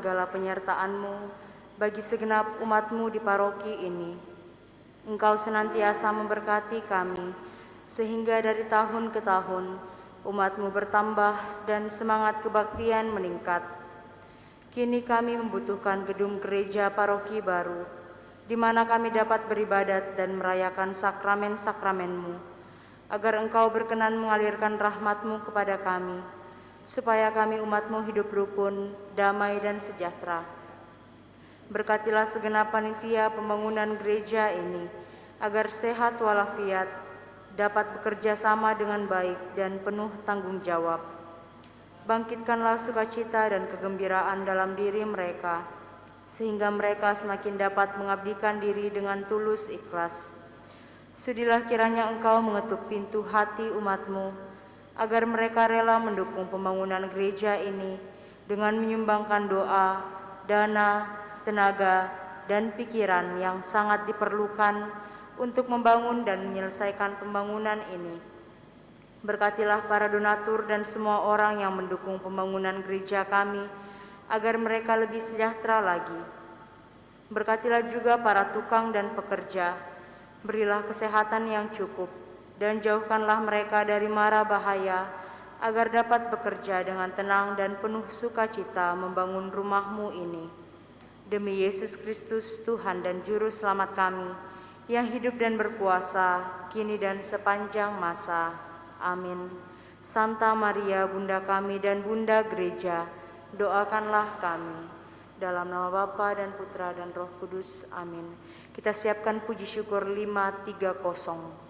segala penyertaan-Mu bagi segenap umat-Mu di paroki ini. Engkau senantiasa memberkati kami, sehingga dari tahun ke tahun umat-Mu bertambah dan semangat kebaktian meningkat. Kini kami membutuhkan gedung gereja paroki baru, di mana kami dapat beribadat dan merayakan sakramen-sakramen-Mu, agar Engkau berkenan mengalirkan rahmat-Mu kepada kami, supaya kami umat-Mu hidup rukun, damai, dan sejahtera. Berkatilah segenap panitia pembangunan gereja ini, agar sehat walafiat, dapat bekerja sama dengan baik dan penuh tanggung jawab. Bangkitkanlah sukacita dan kegembiraan dalam diri mereka, sehingga mereka semakin dapat mengabdikan diri dengan tulus ikhlas. Sudilah kiranya Engkau mengetuk pintu hati umat-Mu, agar mereka rela mendukung pembangunan gereja ini dengan menyumbangkan doa, dana, tenaga, dan pikiran yang sangat diperlukan untuk membangun dan menyelesaikan pembangunan ini. Berkatilah para donatur dan semua orang yang mendukung pembangunan gereja kami, agar mereka lebih sejahtera lagi. Berkatilah juga para tukang dan pekerja, berilah kesehatan yang cukup, dan jauhkanlah mereka dari mara bahaya, agar dapat bekerja dengan tenang dan penuh sukacita membangun rumah-Mu ini. Demi Yesus Kristus, Tuhan dan Juru Selamat kami, yang hidup dan berkuasa, kini dan sepanjang masa. Amin. Santa Maria, Bunda kami dan Bunda Gereja, doakanlah kami. Dalam nama Bapa dan Putra dan Roh Kudus. Amin. Kita siapkan puji syukur 530.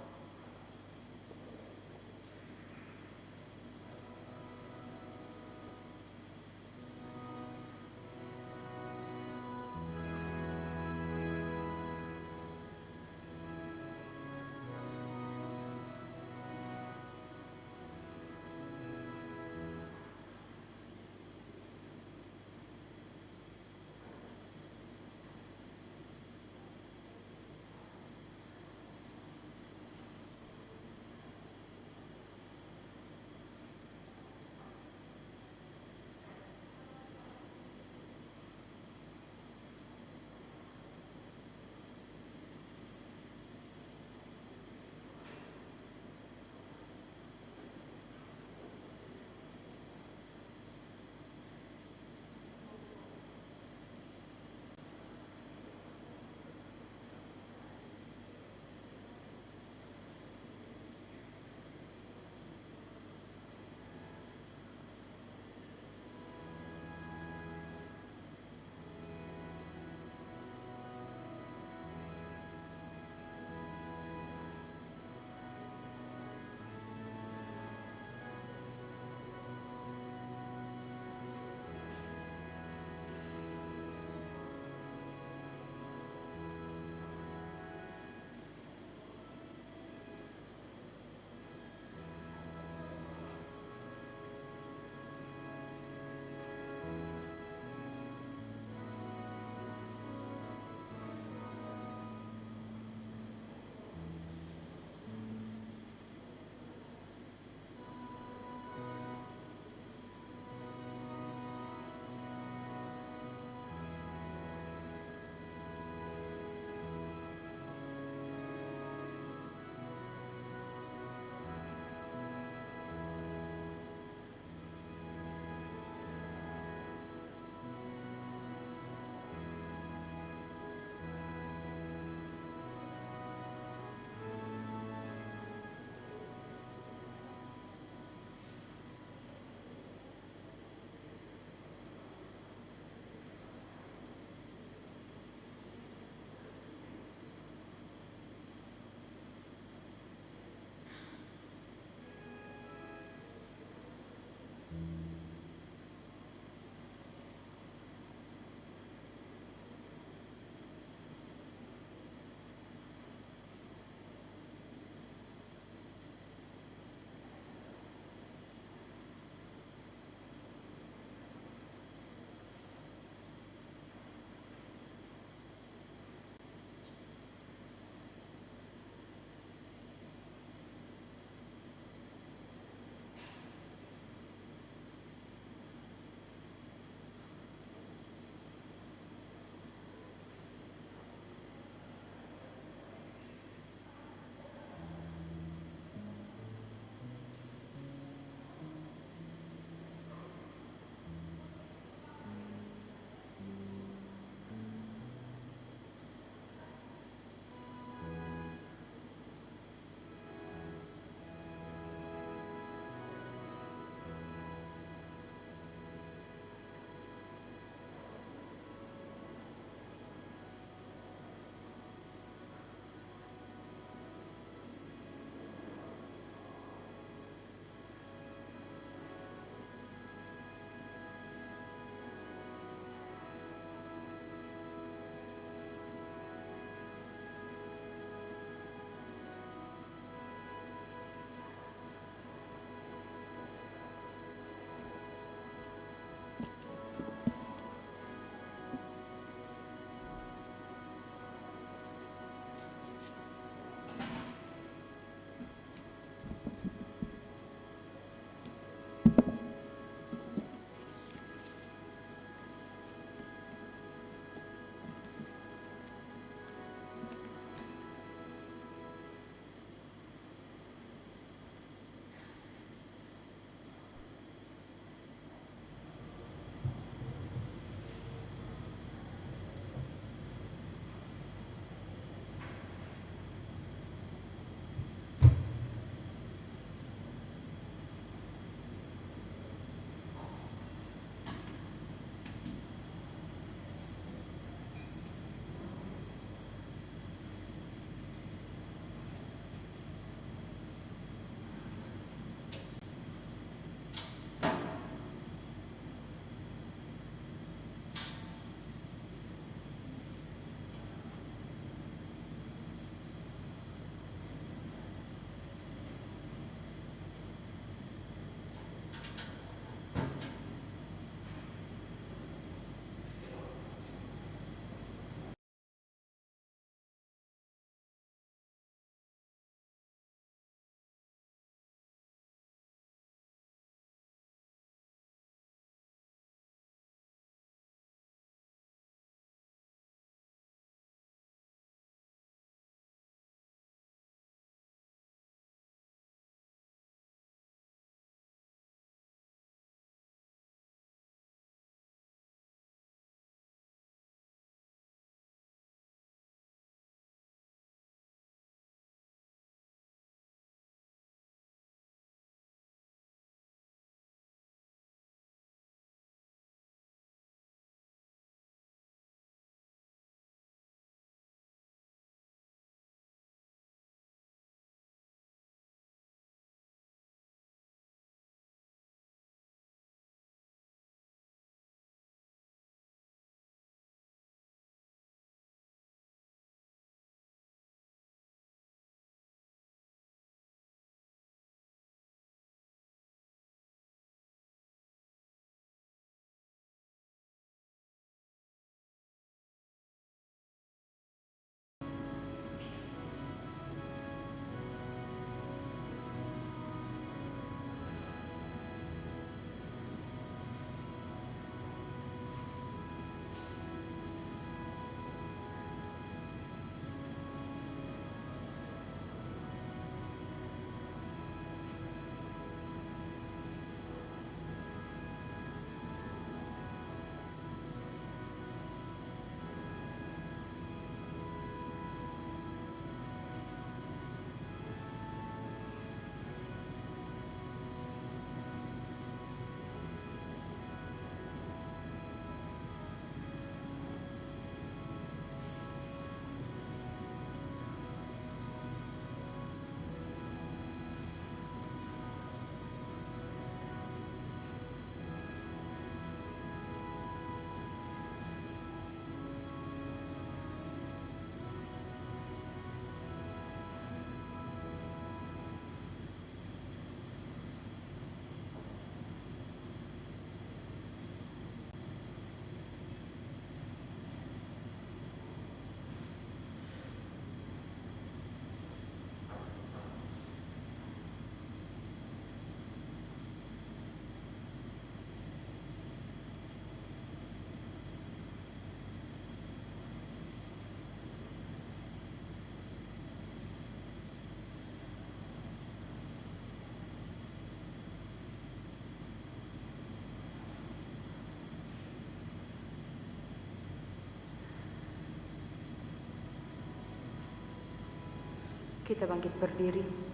Kita bangkit berdiri.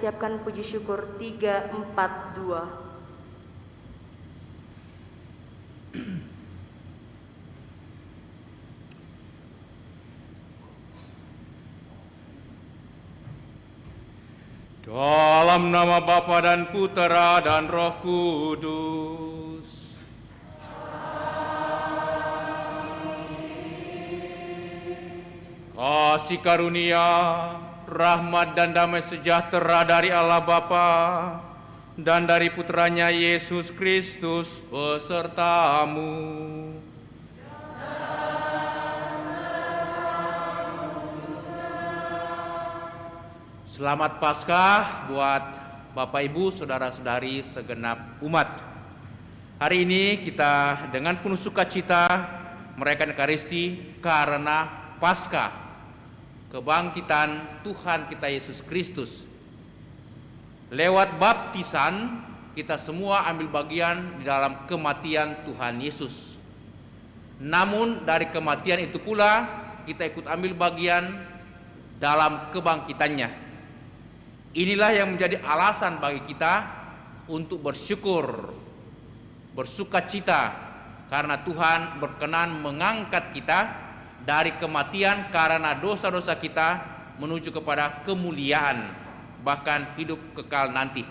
Siapkan puji syukur 342. Dalam nama Bapa dan Putera dan Roh Kudus. Kasih karunia, rahmat dan damai sejahtera dari Allah Bapa dan dari Putranya Yesus Kristus besertamu. Selamat Paskah buat Bapak Ibu, saudara-saudari segenap umat. Hari ini kita dengan penuh sukacita merayakan Ekaristi karena Paskah, kebangkitan Tuhan kita Yesus Kristus. Lewat baptisan, kita semua ambil bagian di dalam kematian Tuhan Yesus. Namun dari kematian itu pula, kita ikut ambil bagian dalam kebangkitannya. Inilah yang menjadi alasan bagi kita untuk bersyukur, bersukacita, karena Tuhan berkenan mengangkat kita dari kematian karena dosa-dosa kita menuju kepada kemuliaan, bahkan hidup kekal nanti.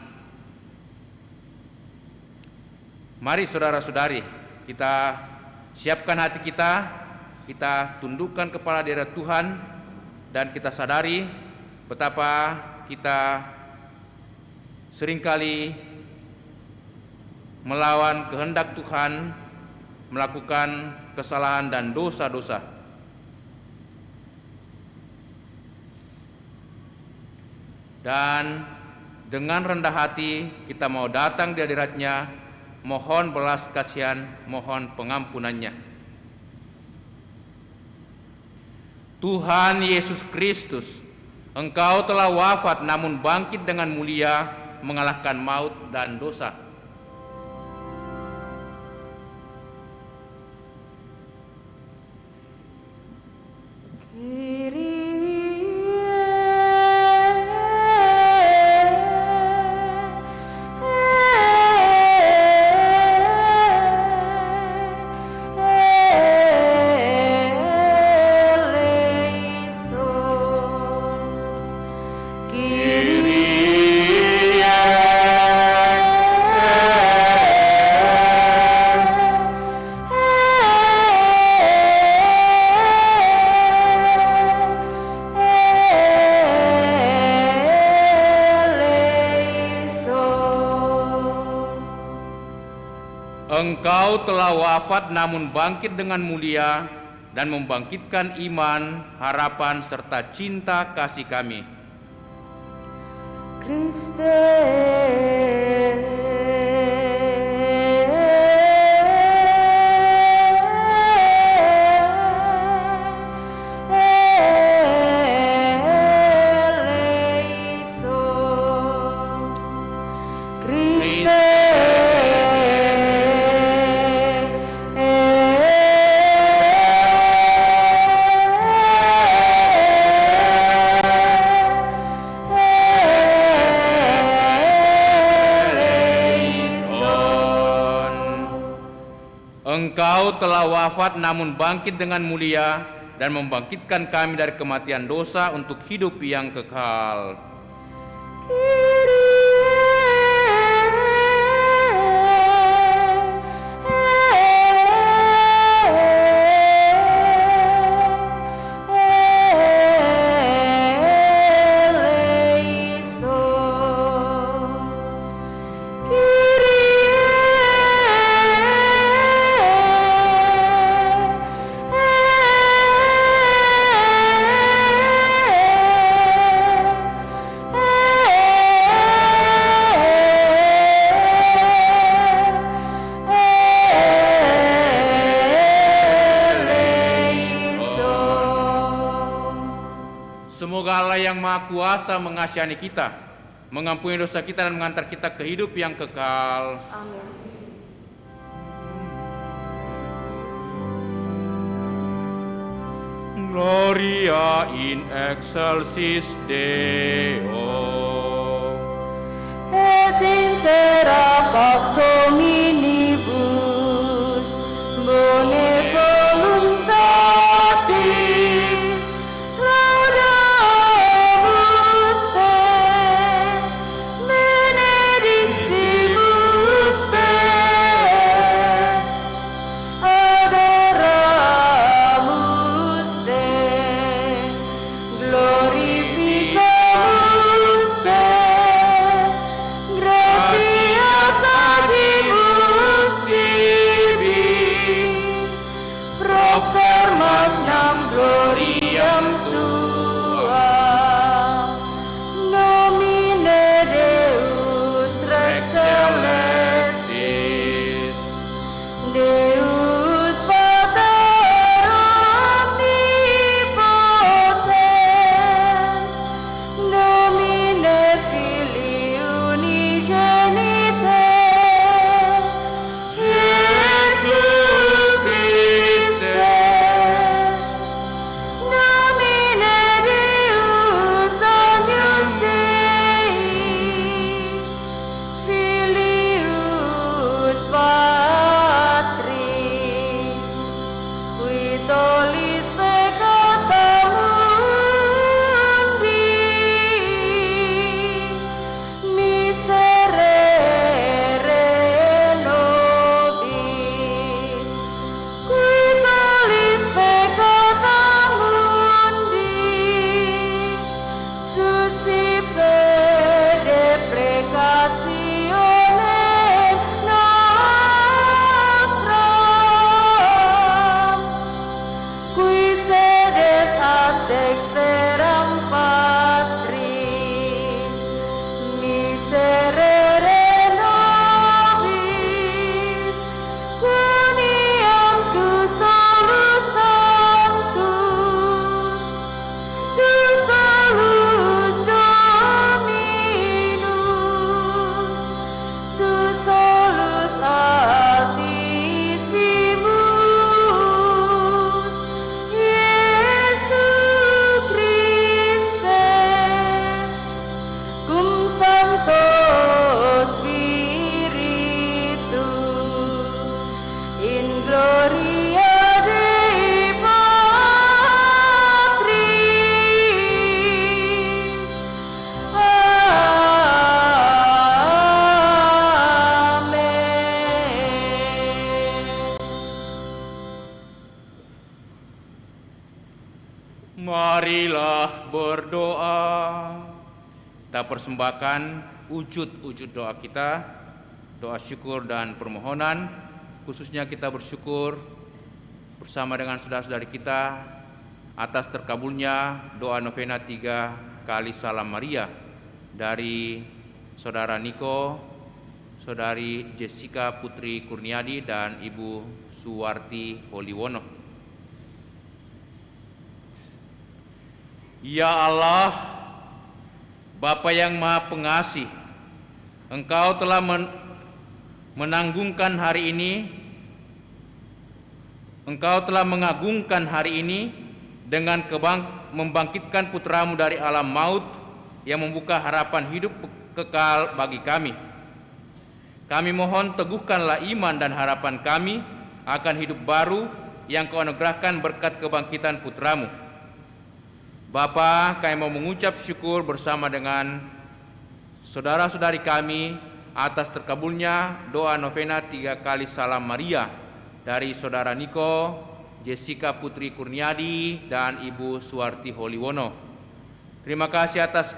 Mari saudara-saudari, kita siapkan hati kita tundukkan kepala di hadapan Tuhan, dan kita sadari betapa kita seringkali melawan kehendak Tuhan, melakukan kesalahan dan dosa-dosa. Dan dengan rendah hati kita mau datang di hadirat-Nya, mohon belas kasihan, mohon pengampunannya. Tuhan Yesus Kristus, Engkau telah wafat namun bangkit dengan mulia, mengalahkan maut dan dosa. Kyrie Engkau telah wafat namun bangkit dengan mulia dan membangkitkan iman, harapan, serta cinta kasih kami. Kriste, Engkau telah wafat namun bangkit dengan mulia dan membangkitkan kami dari kematian dosa untuk hidup yang kekal. Semoga Allah yang Maha Kuasa mengasihani kita, mengampuni dosa kita dan mengantar kita ke hidup yang kekal. Amin. Gloria in excelsis Deo. Et intera pax hominibus bone voluntatis laudamus te benediximus te adoramus te glorificamus te gratias agimus tibi propter magnam gloriam tuam nomine Deus Rex celestis Deus Pater omnipotens nomine Filii unigenite Iesu Christe nomine Deus Agnus Dei Filius Patris qui tollis peccata mundi miserere nobis qui tollis peccata mundi suscipe deprecatione nostram qui sedes ad dexteram Patris miserere nobis quoniam tu solus sanctus tu solus Dominus tu solus altissimus Iesu Christe cum Sancto Spiritu in gloria Dei Patris. Amen. Marilah berdoa. Kita persembahkan wujud-wujud doa kita, doa syukur dan permohonan khususnya kita bersyukur bersama dengan saudara-saudari kita atas terkabulnya doa novena 3 kali Salam Maria dari Saudara Niko, Saudari Jessica Putri Kurniadi, dan Ibu Suwarti Holiwono. Ya Allah, Bapa yang Maha Pengasih, Engkau telah menanggungkan hari ini, Engkau telah mengagungkan hari ini dengan membangkitkan putra-Mu dari alam maut yang membuka harapan hidup kekal bagi kami. Kami mohon teguhkanlah iman dan harapan kami akan hidup baru yang Kau anugerahkan berkat kebangkitan putra-Mu. Bapa, kami mau mengucap syukur bersama dengan saudara-saudari kami atas terkabulnya doa novena 3 kali Salam Maria dari Saudara Niko, Jessica Putri Kurniadi, dan Ibu Suwarti Holiwono. Terima kasih atas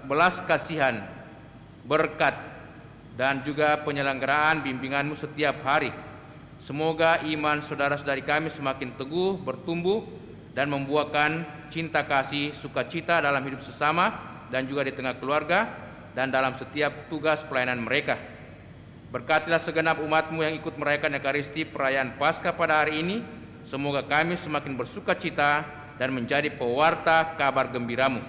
belas kasihan, berkat, dan juga penyelenggaraan bimbingan-Mu setiap hari. Semoga iman saudara-saudari kami semakin teguh, bertumbuh, dan membuahkan cinta kasih, sukacita dalam hidup sesama, dan juga di tengah keluarga, dan dalam setiap tugas pelayanan mereka. Berkatilah segenap umat-Mu yang ikut merayakan Ekaristi perayaan Paskah pada hari ini. Semoga kami semakin bersukacita dan menjadi pewarta kabar gembira-Mu.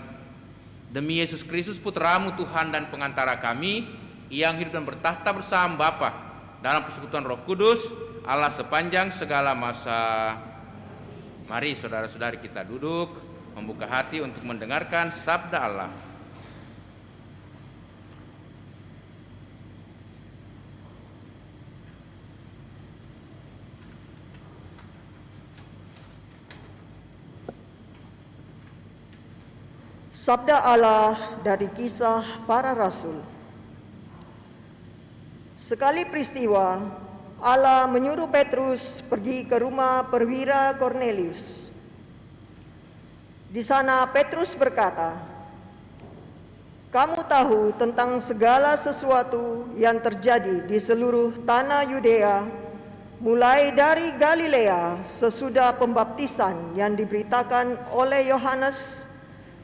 Demi Yesus Kristus Putra-Mu, Tuhan dan pengantara kami, yang hidup dan bertahta bersama Bapa dalam persekutuan Roh Kudus, Allah sepanjang segala masa. Mari saudara-saudari kita duduk, membuka hati untuk mendengarkan sabda Allah. Sabda Allah dari Kisah Para Rasul. Sekali peristiwa, Allah menyuruh Petrus pergi ke rumah perwira Kornelius. Di sana Petrus berkata, "Kamu tahu tentang segala sesuatu yang terjadi di seluruh tanah Yudea, mulai dari Galilea sesudah pembaptisan yang diberitakan oleh Yohanes,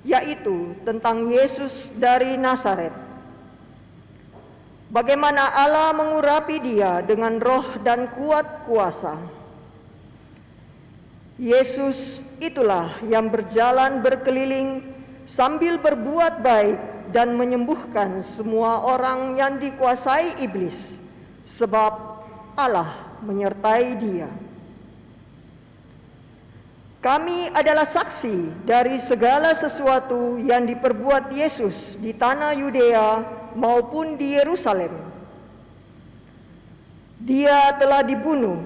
yaitu tentang Yesus dari Nazaret. Bagaimana Allah mengurapi Dia dengan roh dan kuat kuasa. Yesus itulah yang berjalan berkeliling sambil berbuat baik dan menyembuhkan semua orang yang dikuasai iblis, sebab Allah menyertai Dia. Kami adalah saksi dari segala sesuatu yang diperbuat Yesus di tanah Yudea maupun di Yerusalem. Dia telah dibunuh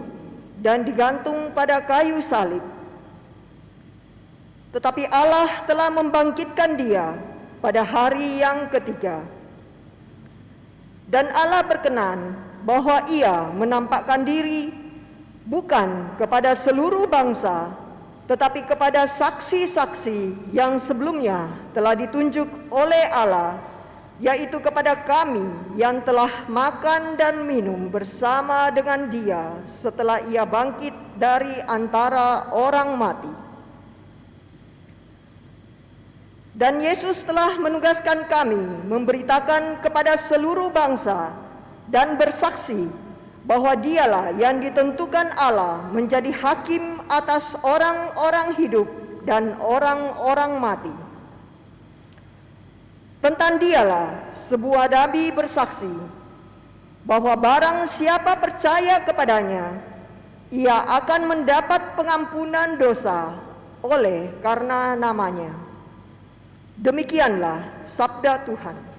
dan digantung pada kayu salib. Tetapi Allah telah membangkitkan Dia pada hari yang ketiga. Dan Allah berkenan bahwa Ia menampakkan diri bukan kepada seluruh bangsa, tetapi kepada saksi-saksi yang sebelumnya telah ditunjuk oleh Allah, yaitu kepada kami yang telah makan dan minum bersama dengan Dia setelah Ia bangkit dari antara orang mati. Dan Yesus telah menugaskan kami memberitakan kepada seluruh bangsa dan bersaksi bahwa Dialah yang ditentukan Allah menjadi hakim atas orang-orang hidup dan orang-orang mati. Tentang Dialah sebuah nabi bersaksi bahwa barang siapa percaya kepadanya, ia akan mendapat pengampunan dosa oleh karena namanya. Demikianlah sabda Tuhan.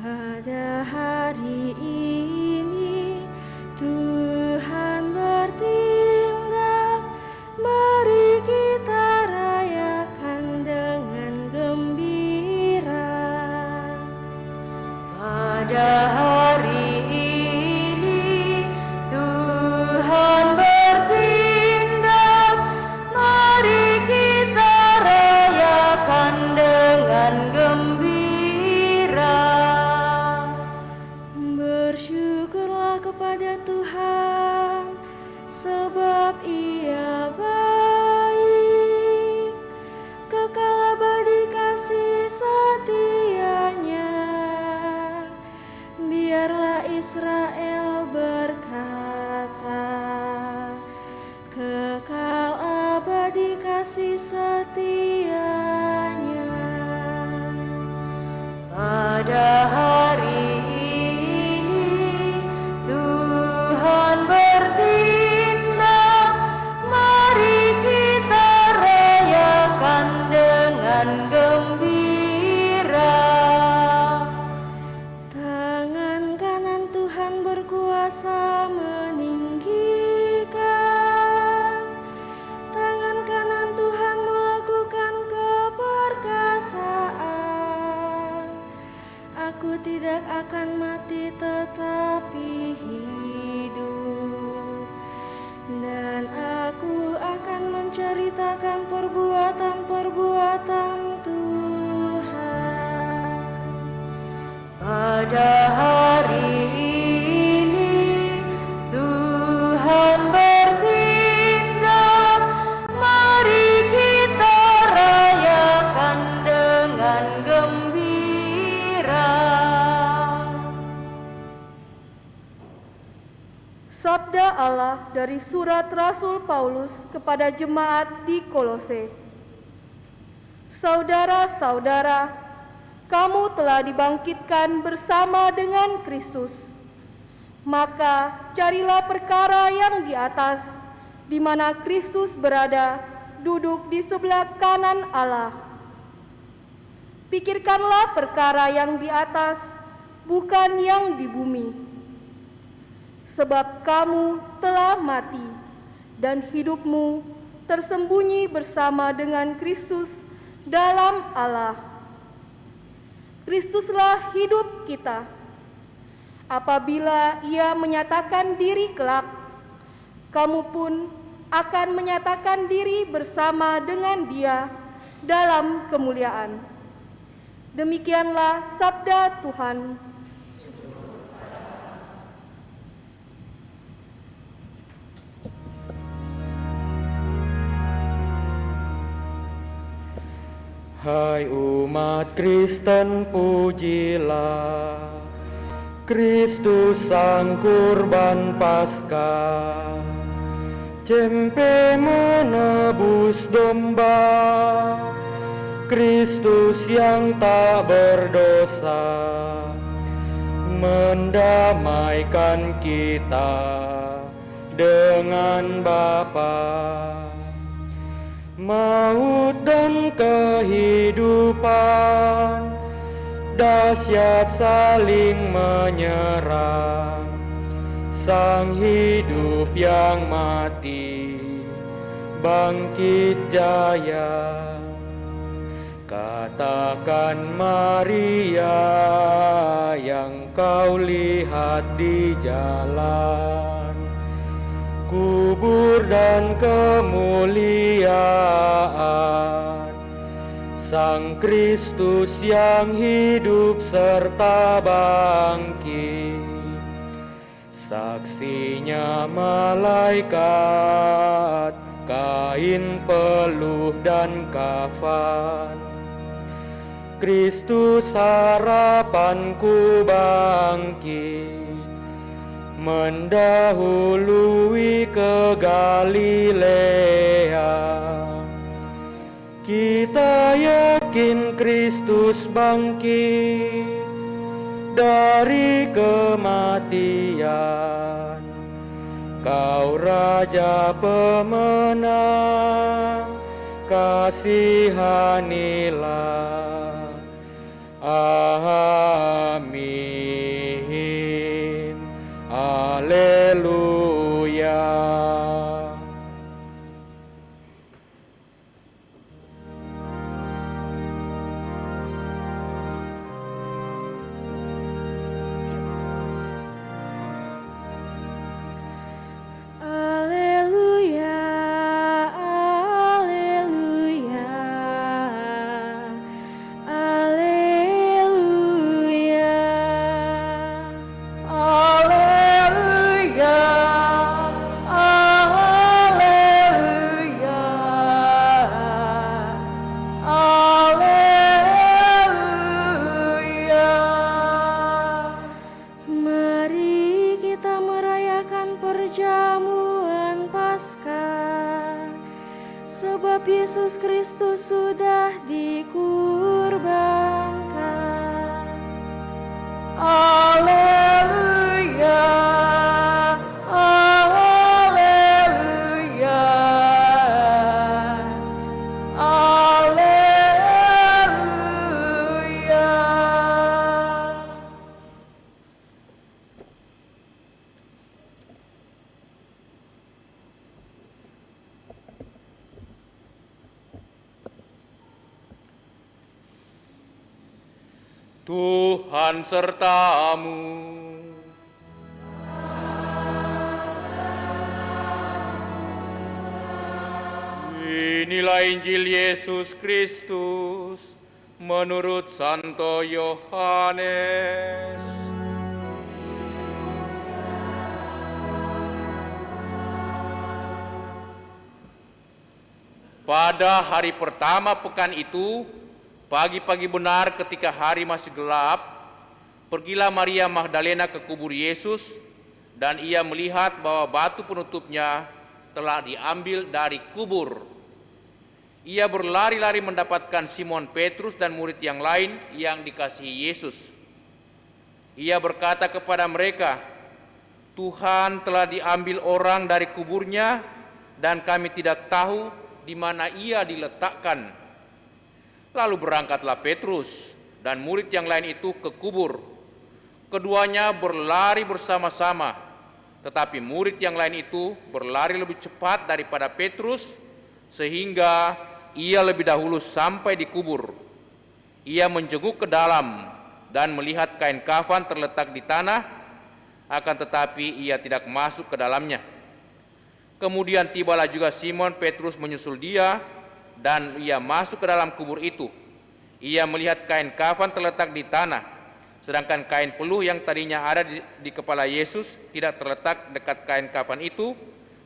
Pada hari ini Tuhan bertindak, mari kita rayakan dengan gembira. dengarlah Israel berkata, kekal abadi kasih setianya. Pada hari ini Tuhan bertindak, mari kita rayakan dengan gembira. Tangan kanan Tuhan berkuasa meninggikan, tangan kanan Tuhan melakukan keperkasaan. Aku tidak akan mati tetapi hidup, dan aku akan menceritakan perbuatan-perbuatan Tuhan. Pada hari ini Tuhan bertindak, mari kita rayakan dengan gembira. Sabda Allah dari surat Rasul Paulus kepada jemaat di Kolose. Saudara-saudara, kamu telah dibangkitkan bersama dengan Kristus. Maka carilah perkara yang di atas, di mana Kristus berada, duduk di sebelah kanan Allah. Pikirkanlah perkara yang di atas, bukan yang di bumi. Sebab kamu telah mati, dan hidupmu tersembunyi bersama dengan Kristus dalam Allah. Kristuslah hidup kita. Apabila Ia menyatakan diri kelak, kamu pun akan menyatakan diri bersama dengan Dia dalam kemuliaan. Demikianlah sabda Tuhan. Hai umat Kristen, pujilah Kristus sang kurban Paskah. Cempe menebus domba, Kristus yang tak berdosa, mendamaikan kita dengan Bapa. Maut dan kehidupan dahsyat saling menyerang. Sang hidup yang mati bangkit jaya. Katakan Maria yang kau lihat di jalan, kubur dan kemuliaan Sang Kristus yang hidup serta bangkit. Saksinya malaikat, kain peluh dan kafan. Kristus harapanku bangkit, mendahului ke Galilea. Kita yakin Kristus bangkit dari kematian. Kau Raja pemenang, kasihanilah. Amin. Haleluya. Alleluia, alleluia. hidup Yesus Kristus sudah dikurbankan. Haleluya, haleluya, haleluya. Tuhan sertamu. Inilah Injil Yesus Kristus menurut Santo Yohanes. Pada hari pertama pekan itu, pagi-pagi benar ketika hari masih gelap, pergilah Maria Magdalena ke kubur Yesus dan ia melihat bahwa batu penutupnya telah diambil dari kubur. Ia berlari-lari mendapatkan Simon Petrus dan murid yang lain yang dikasihi Yesus. Ia berkata kepada mereka, "Tuhan telah diambil orang dari kuburnya dan kami tidak tahu di mana ia diletakkan." Lalu berangkatlah Petrus dan murid yang lain itu ke kubur. Keduanya berlari bersama-sama, tetapi murid yang lain itu berlari lebih cepat daripada Petrus, sehingga ia lebih dahulu sampai di kubur. Ia menjenguk ke dalam dan melihat kain kafan terletak di tanah, akan tetapi ia tidak masuk ke dalamnya. Kemudian tibalah juga Simon Petrus menyusul dia, dan ia masuk ke dalam kubur itu. Ia melihat kain kafan terletak di tanah, sedangkan kain peluh yang tadinya ada di kepala Yesus tidak terletak dekat kain kafan itu,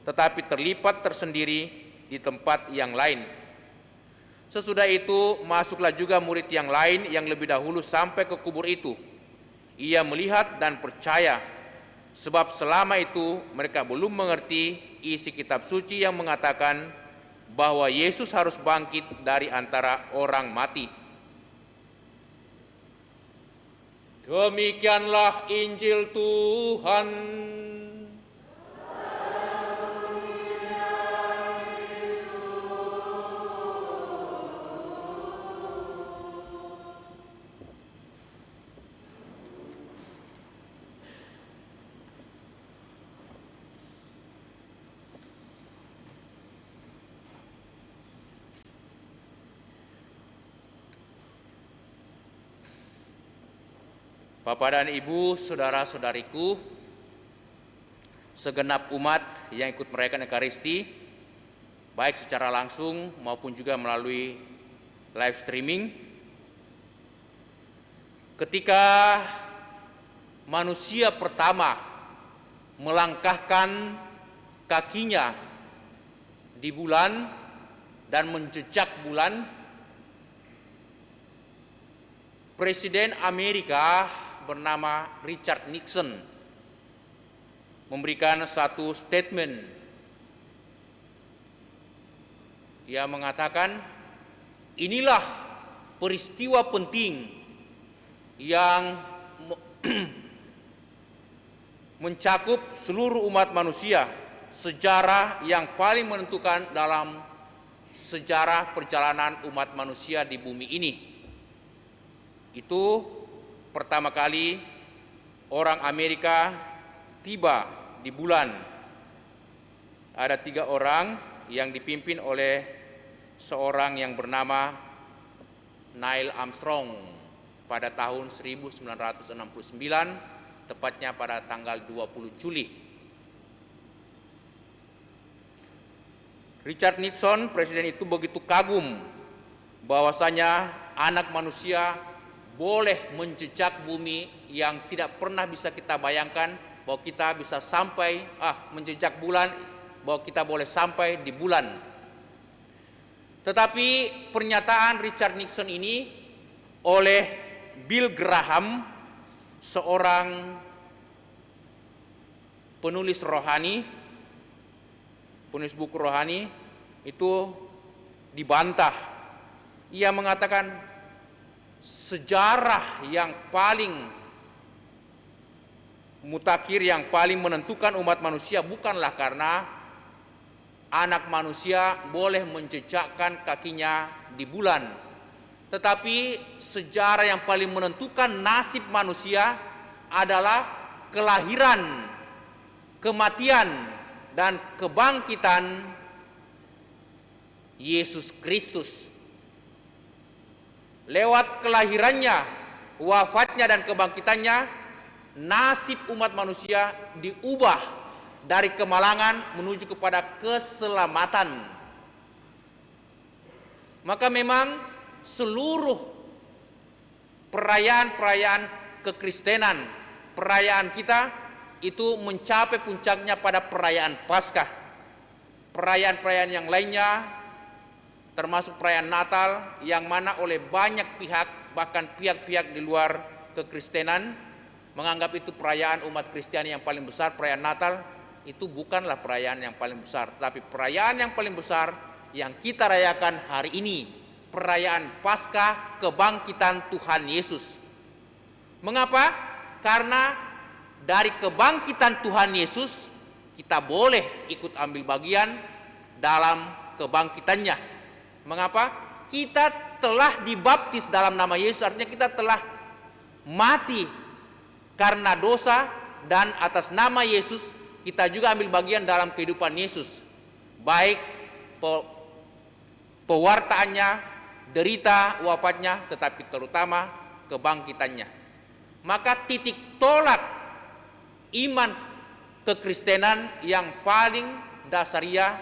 tetapi terlipat tersendiri di tempat yang lain. Sesudah itu masuklah juga murid yang lain yang lebih dahulu sampai ke kubur itu. Ia melihat dan percaya, sebab selama itu mereka belum mengerti isi kitab suci yang mengatakan bahwa Yesus harus bangkit dari antara orang mati. Demikianlah Injil Tuhan. Bapak dan Ibu, saudara-saudariku, segenap umat yang ikut merayakan Ekaristi, baik secara langsung maupun juga melalui live streaming. Ketika manusia pertama melangkahkan kakinya di bulan dan menjejak bulan, Presiden Amerika bernama Richard Nixon memberikan satu statement. Ia mengatakan, inilah peristiwa penting yang mencakup seluruh umat manusia, sejarah yang paling menentukan dalam sejarah perjalanan umat manusia di bumi ini. Itu pertama kali orang Amerika tiba di bulan. Ada 3 orang yang dipimpin oleh seorang yang bernama Neil Armstrong pada tahun 1969, tepatnya pada tanggal 20 Juli. Richard Nixon, presiden itu begitu kagum bahwasanya anak manusia boleh menjejak bumi yang tidak pernah bisa kita bayangkan, bahwa kita bisa sampai menjejak bulan, bahwa kita boleh sampai di bulan. Tetapi pernyataan Richard Nixon ini oleh Bill Graham, seorang penulis buku rohani, itu dibantah. Ia mengatakan sejarah yang paling mutakhir, yang paling menentukan umat manusia bukanlah karena anak manusia boleh menjejakkan kakinya di bulan, tetapi sejarah yang paling menentukan nasib manusia adalah kelahiran, kematian, dan kebangkitan Yesus Kristus. Lewat kelahirannya, wafatnya, dan kebangkitannya, nasib umat manusia diubah dari kemalangan menuju kepada keselamatan. Maka memang seluruh perayaan-perayaan kekristenan, perayaan kita itu mencapai puncaknya pada perayaan Paskah. Perayaan-perayaan yang lainnya termasuk perayaan Natal, yang mana oleh banyak pihak, bahkan pihak-pihak di luar kekristenan, menganggap itu perayaan umat Kristiani yang paling besar. Perayaan Natal itu bukanlah perayaan yang paling besar, tetapi perayaan yang paling besar yang kita rayakan hari ini, perayaan Paskah, kebangkitan Tuhan Yesus. Mengapa? Karena dari kebangkitan Tuhan Yesus kita boleh ikut ambil bagian dalam kebangkitannya. Mengapa? Kita telah dibaptis dalam nama Yesus, artinya kita telah mati karena dosa, dan atas nama Yesus kita juga ambil bagian dalam kehidupan Yesus, baik pewartaannya, derita, wafatnya, tetapi terutama kebangkitannya. Maka titik tolak iman kekristenan yang paling dasariah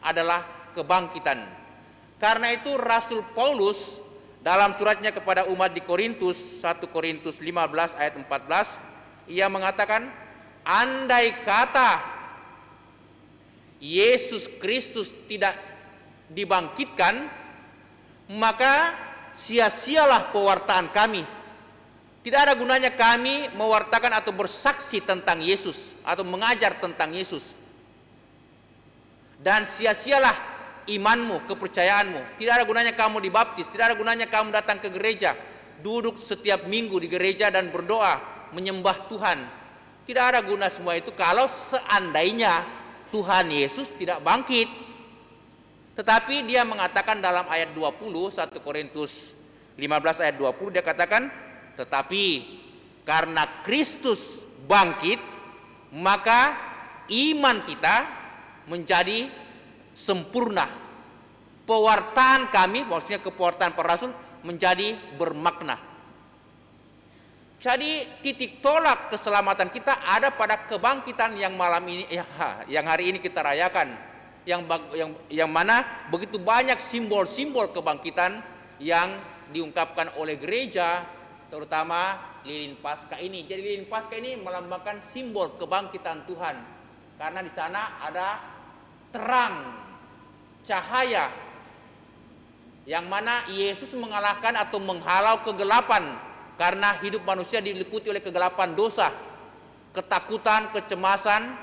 adalah kebangkitan. Karena itu Rasul Paulus dalam suratnya kepada umat di Korintus, 1 Korintus 15 ayat 14, ia mengatakan, andai kata Yesus Kristus tidak dibangkitkan, maka sia-sialah pewartaan kami. Tidak ada gunanya kami mewartakan atau bersaksi tentang Yesus atau mengajar tentang Yesus. Dan sia-sialah imanmu, kepercayaanmu. Tidak ada gunanya kamu dibaptis, tidak ada gunanya kamu datang ke gereja, duduk setiap minggu di gereja dan berdoa, menyembah Tuhan. Tidak ada guna semua itu kalau seandainya Tuhan Yesus tidak bangkit. Tetapi dia mengatakan dalam ayat 20, 1 Korintus 15 ayat 20, dia katakan, tetapi karena Kristus bangkit, maka iman kita menjadi sempurna. Pewartaan kami, maksudnya kepewartaan para rasul, menjadi bermakna. Jadi titik tolak keselamatan kita ada pada kebangkitan yang malam ini, yang hari ini kita rayakan, yang mana begitu banyak simbol-simbol kebangkitan yang diungkapkan oleh gereja, terutama lilin Paskah ini. Jadi lilin Paskah ini melambangkan simbol kebangkitan Tuhan, karena di sana ada terang, cahaya, yang mana Yesus mengalahkan atau menghalau kegelapan, karena hidup manusia diliputi oleh kegelapan dosa, ketakutan, kecemasan,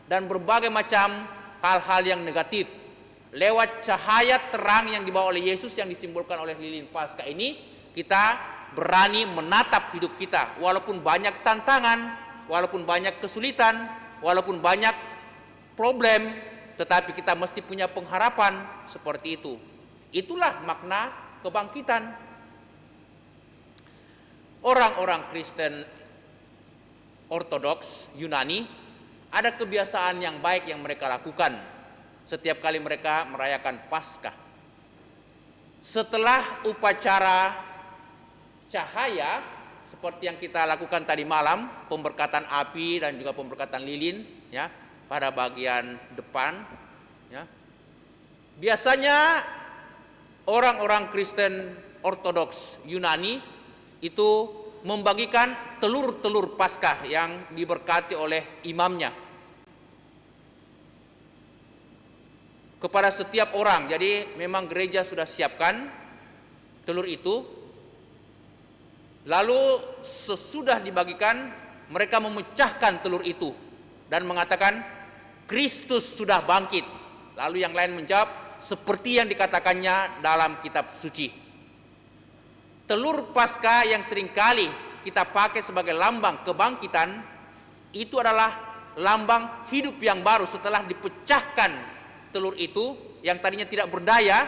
dan berbagai macam hal-hal yang negatif. Lewat cahaya terang yang dibawa oleh Yesus yang disimbolkan oleh lilin Paskah ini, kita berani menatap hidup kita, walaupun banyak tantangan, walaupun banyak kesulitan, walaupun banyak problem, tetapi kita mesti punya pengharapan seperti itu. Itulah makna kebangkitan. Orang-orang Kristen Ortodoks Yunani ada kebiasaan yang baik yang mereka lakukan setiap kali mereka merayakan Paskah. Setelah upacara cahaya seperti yang kita lakukan tadi malam, pemberkatan api dan juga pemberkatan lilin, ya, pada bagian depan, ya. Biasanya orang-orang Kristen Ortodoks Yunani itu membagikan telur-telur Paskah yang diberkati oleh imamnya kepada setiap orang. Jadi memang gereja sudah siapkan telur itu. Lalu sesudah dibagikan, mereka memecahkan telur itu dan mengatakan, Kristus sudah bangkit. Lalu yang lain menjawab, seperti yang dikatakannya dalam kitab suci. Telur Paskah yang seringkali kita pakai sebagai lambang kebangkitan itu adalah lambang hidup yang baru setelah dipecahkan telur itu yang tadinya tidak berdaya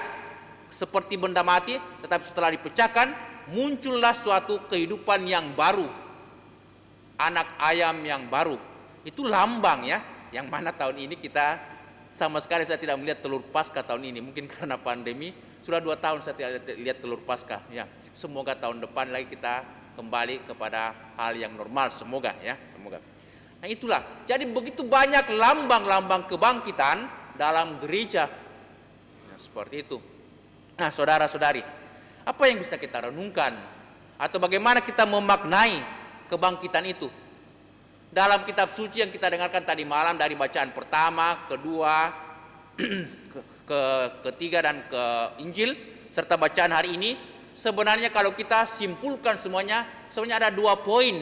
seperti benda mati, tetapi setelah dipecahkan muncullah suatu kehidupan yang baru, anak ayam yang baru. Itu lambang ya, yang mana tahun ini kita sama sekali saya tidak melihat telur Paskah tahun ini, mungkin karena pandemi. Sudah 2 tahun saya tidak lihat telur Paskah ya. Semoga tahun depan lagi kita kembali kepada hal yang normal, semoga ya, semoga. Nah itulah, jadi begitu banyak lambang-lambang kebangkitan dalam gereja. Nah, seperti itu. Nah, saudara-saudari, apa yang bisa kita renungkan atau bagaimana kita memaknai kebangkitan itu? Dalam kitab suci yang kita dengarkan tadi malam dari bacaan pertama, kedua, ketiga dan ke Injil serta bacaan hari ini, sebenarnya kalau kita simpulkan sebenarnya ada 2 poin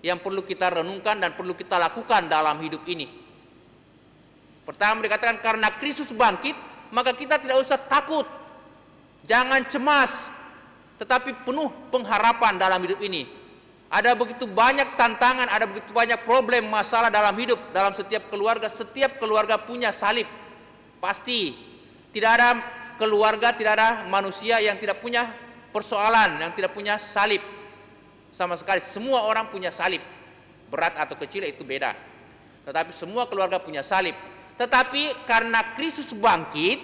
yang perlu kita renungkan dan perlu kita lakukan dalam hidup ini. Pertama dikatakan karena Kristus bangkit, maka kita tidak usah takut. Jangan cemas, tetapi penuh pengharapan dalam hidup ini. Ada begitu banyak tantangan, ada begitu banyak problem, masalah dalam hidup, dalam setiap keluarga. Setiap keluarga punya salib, pasti. Tidak ada keluarga, tidak ada manusia yang tidak punya persoalan, yang tidak punya salib. Sama sekali, semua orang punya salib. Berat atau kecil itu beda. Tetapi semua keluarga punya salib. Tetapi karena Kristus bangkit,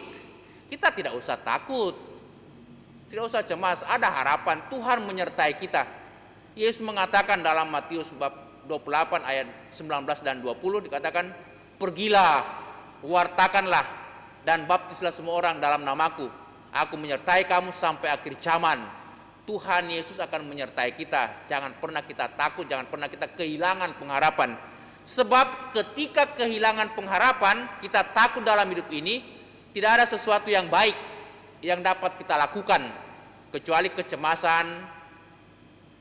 kita tidak usah takut. Tidak usah cemas, ada harapan, Tuhan menyertai kita. Yesus mengatakan dalam Matius bab 28 ayat 19 dan 20 dikatakan, pergilah, wartakanlah, dan baptislah semua orang dalam namaku. Aku menyertai kamu sampai akhir zaman. Tuhan Yesus akan menyertai kita. Jangan pernah kita takut, jangan pernah kita kehilangan pengharapan. Sebab ketika kehilangan pengharapan, kita takut dalam hidup ini, tidak ada sesuatu yang baik yang dapat kita lakukan kecuali kecemasan,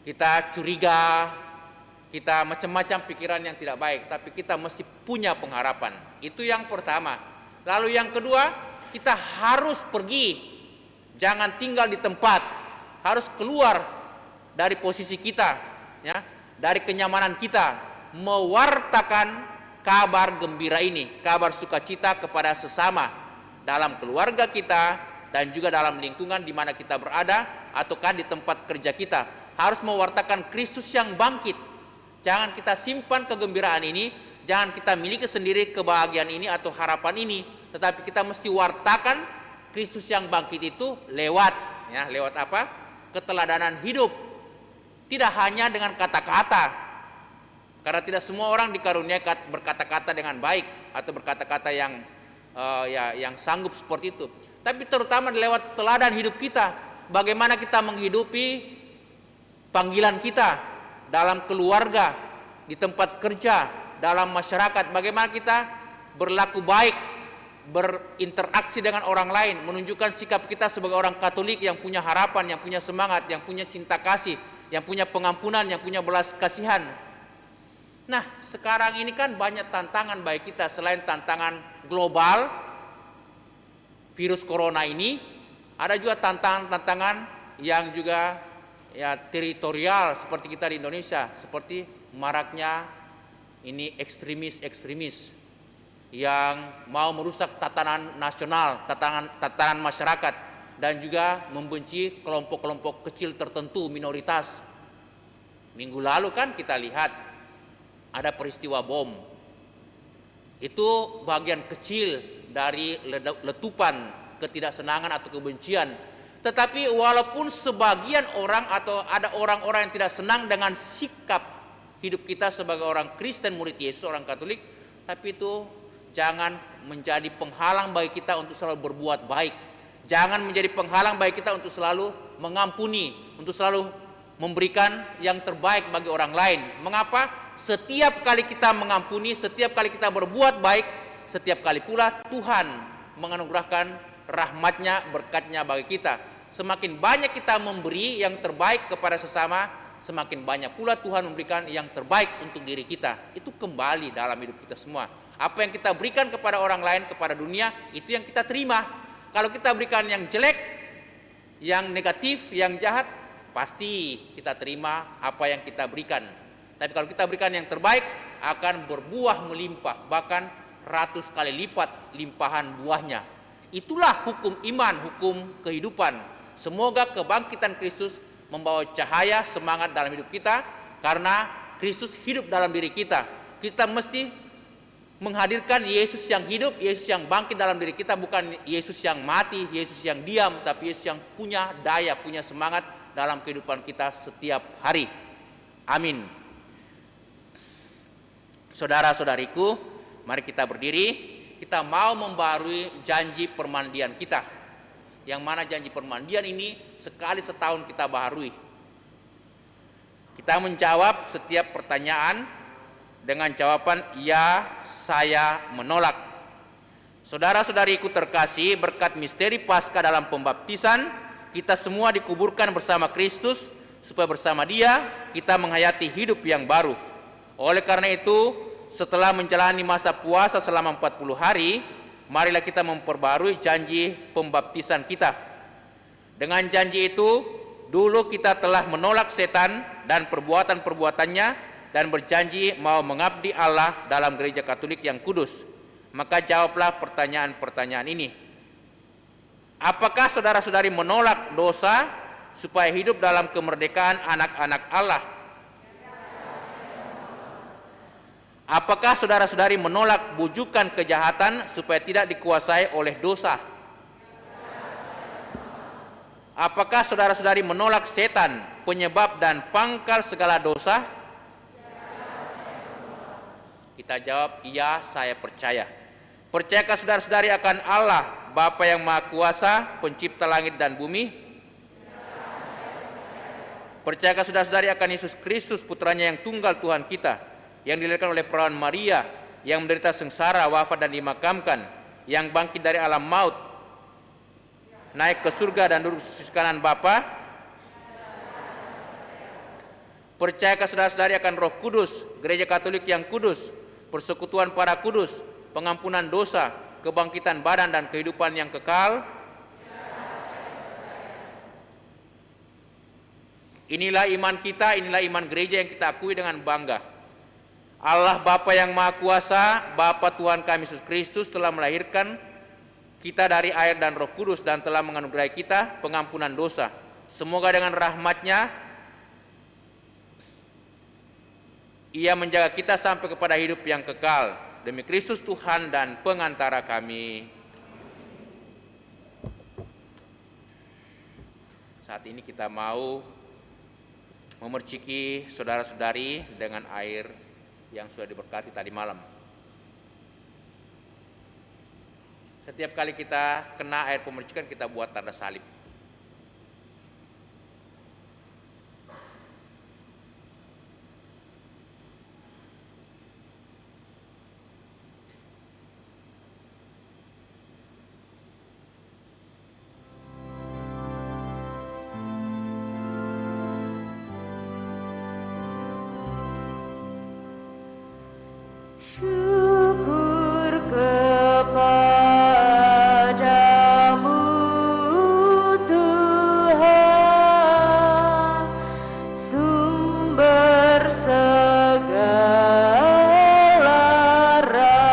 kita curiga, kita macam-macam pikiran yang tidak baik, tapi kita mesti punya pengharapan. Itu yang pertama. Lalu yang kedua, kita harus pergi, jangan tinggal di tempat, harus keluar dari posisi kita ya, dari kenyamanan kita, mewartakan kabar gembira ini, kabar sukacita kepada sesama dalam keluarga kita dan juga dalam lingkungan di mana kita berada ataukah di tempat kerja kita. Harus mewartakan Kristus yang bangkit. Jangan kita simpan kegembiraan ini, jangan kita miliki sendiri kebahagiaan ini atau harapan ini, tetapi kita mesti wartakan Kristus yang bangkit itu lewat ya, lewat apa? Keteladanan hidup. Tidak hanya dengan kata-kata. Karena tidak semua orang dikaruniai berkata-kata dengan baik atau berkata-kata yang yang sanggup seperti itu. Tapi terutama lewat teladan hidup kita, bagaimana kita menghidupi panggilan kita dalam keluarga, di tempat kerja, dalam masyarakat, bagaimana kita berlaku baik, berinteraksi dengan orang lain, menunjukkan sikap kita sebagai orang Katolik yang punya harapan, yang punya semangat, yang punya cinta kasih, yang punya pengampunan, yang punya belas kasihan. Nah, sekarang ini kan banyak tantangan bagi kita selain tantangan global, virus corona ini, ada juga tantangan-tantangan yang juga ya teritorial seperti kita di Indonesia, seperti maraknya ini ekstremis yang mau merusak tatanan nasional, tatanan masyarakat, dan juga membenci kelompok-kelompok kecil tertentu, minoritas. Minggu lalu kan kita lihat ada peristiwa bom. Itu bagian kecil dari letupan ketidaksenangan atau kebencian. Tetapi walaupun sebagian orang atau ada orang-orang yang tidak senang dengan sikap hidup kita sebagai orang Kristen, murid Yesus, orang Katolik, tapi itu jangan menjadi penghalang bagi kita untuk selalu berbuat baik. Jangan menjadi penghalang bagi kita untuk selalu mengampuni, untuk selalu memberikan yang terbaik bagi orang lain. Mengapa? Setiap kali kita mengampuni, setiap kali kita berbuat baik, setiap kali pula Tuhan menganugerahkan rahmatnya, berkatnya bagi kita. Semakin banyak kita memberi yang terbaik kepada sesama, semakin banyak pula Tuhan memberikan yang terbaik untuk diri kita. Itu kembali dalam hidup kita semua. Apa yang kita berikan kepada orang lain, kepada dunia, itu yang kita terima. Kalau kita berikan yang jelek, yang negatif, yang jahat, pasti kita terima apa yang kita berikan. Tapi kalau kita berikan yang terbaik, akan berbuah melimpah, bahkan ratus kali lipat limpahan buahnya. Itulah hukum iman, hukum kehidupan. Semoga kebangkitan Kristus membawa cahaya semangat dalam hidup kita, karena Kristus hidup dalam diri kita. Kita mesti menghadirkan Yesus yang hidup, Yesus yang bangkit dalam diri kita, bukan Yesus yang mati, Yesus yang diam, tapi Yesus yang punya daya, punya semangat dalam kehidupan kita setiap hari. Amin. Saudara-saudariku, mari kita berdiri. Kita mau membarui janji permandian kita, yang mana janji permandian ini sekali setahun kita baharui. Kita menjawab setiap pertanyaan dengan jawaban ya, saya menolak. Saudara-saudariku terkasih, berkat misteri Paskah dalam pembaptisan, kita semua dikuburkan bersama Kristus, supaya bersama Dia kita menghayati hidup yang baru. Oleh karena itu, setelah menjalani masa puasa selama 40 hari, marilah kita memperbarui janji pembaptisan kita. Dengan janji itu, dulu kita telah menolak setan dan perbuatan-perbuatannya, dan berjanji mau mengabdi Allah dalam gereja Katolik yang kudus. Maka jawablah pertanyaan-pertanyaan ini. Apakah saudara-saudari menolak dosa supaya hidup dalam kemerdekaan anak-anak Allah? Apakah saudara-saudari menolak bujukan kejahatan supaya tidak dikuasai oleh dosa? Apakah saudara-saudari menolak setan, penyebab dan pangkal segala dosa? Kita jawab, iya, saya percaya. Percayakah saudara-saudari akan Allah, Bapa yang Maha Kuasa, pencipta langit dan bumi? Percayakah saudara-saudari akan Yesus Kristus, putranya yang tunggal Tuhan kita, yang dilahirkan oleh perawan Maria, yang menderita sengsara, wafat dan dimakamkan, yang bangkit dari alam maut, naik ke surga dan duduk di sisi kanan Bapa? Percayakah saudara-saudari akan Roh Kudus, gereja Katolik yang kudus, persekutuan para kudus, pengampunan dosa, kebangkitan badan dan kehidupan yang kekal? Inilah iman kita, inilah iman gereja yang kita akui dengan bangga. Allah Bapa yang Maha Kuasa, Bapa Tuhan kami Yesus Kristus telah melahirkan kita dari air dan Roh Kudus dan telah menganugerahi kita pengampunan dosa. Semoga dengan rahmat-Nya Ia menjaga kita sampai kepada hidup yang kekal. Demi Kristus Tuhan dan pengantara kami. Saat ini kita mau memerciki saudara-saudari dengan air yang sudah diberkati tadi malam. Setiap kali kita kena air pemercikan, kita buat tanda salib. Syukur kepadamu Tuhan, sumber segala rahmat.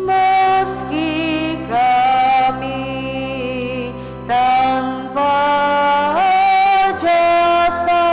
Meski kami tanpa jasa,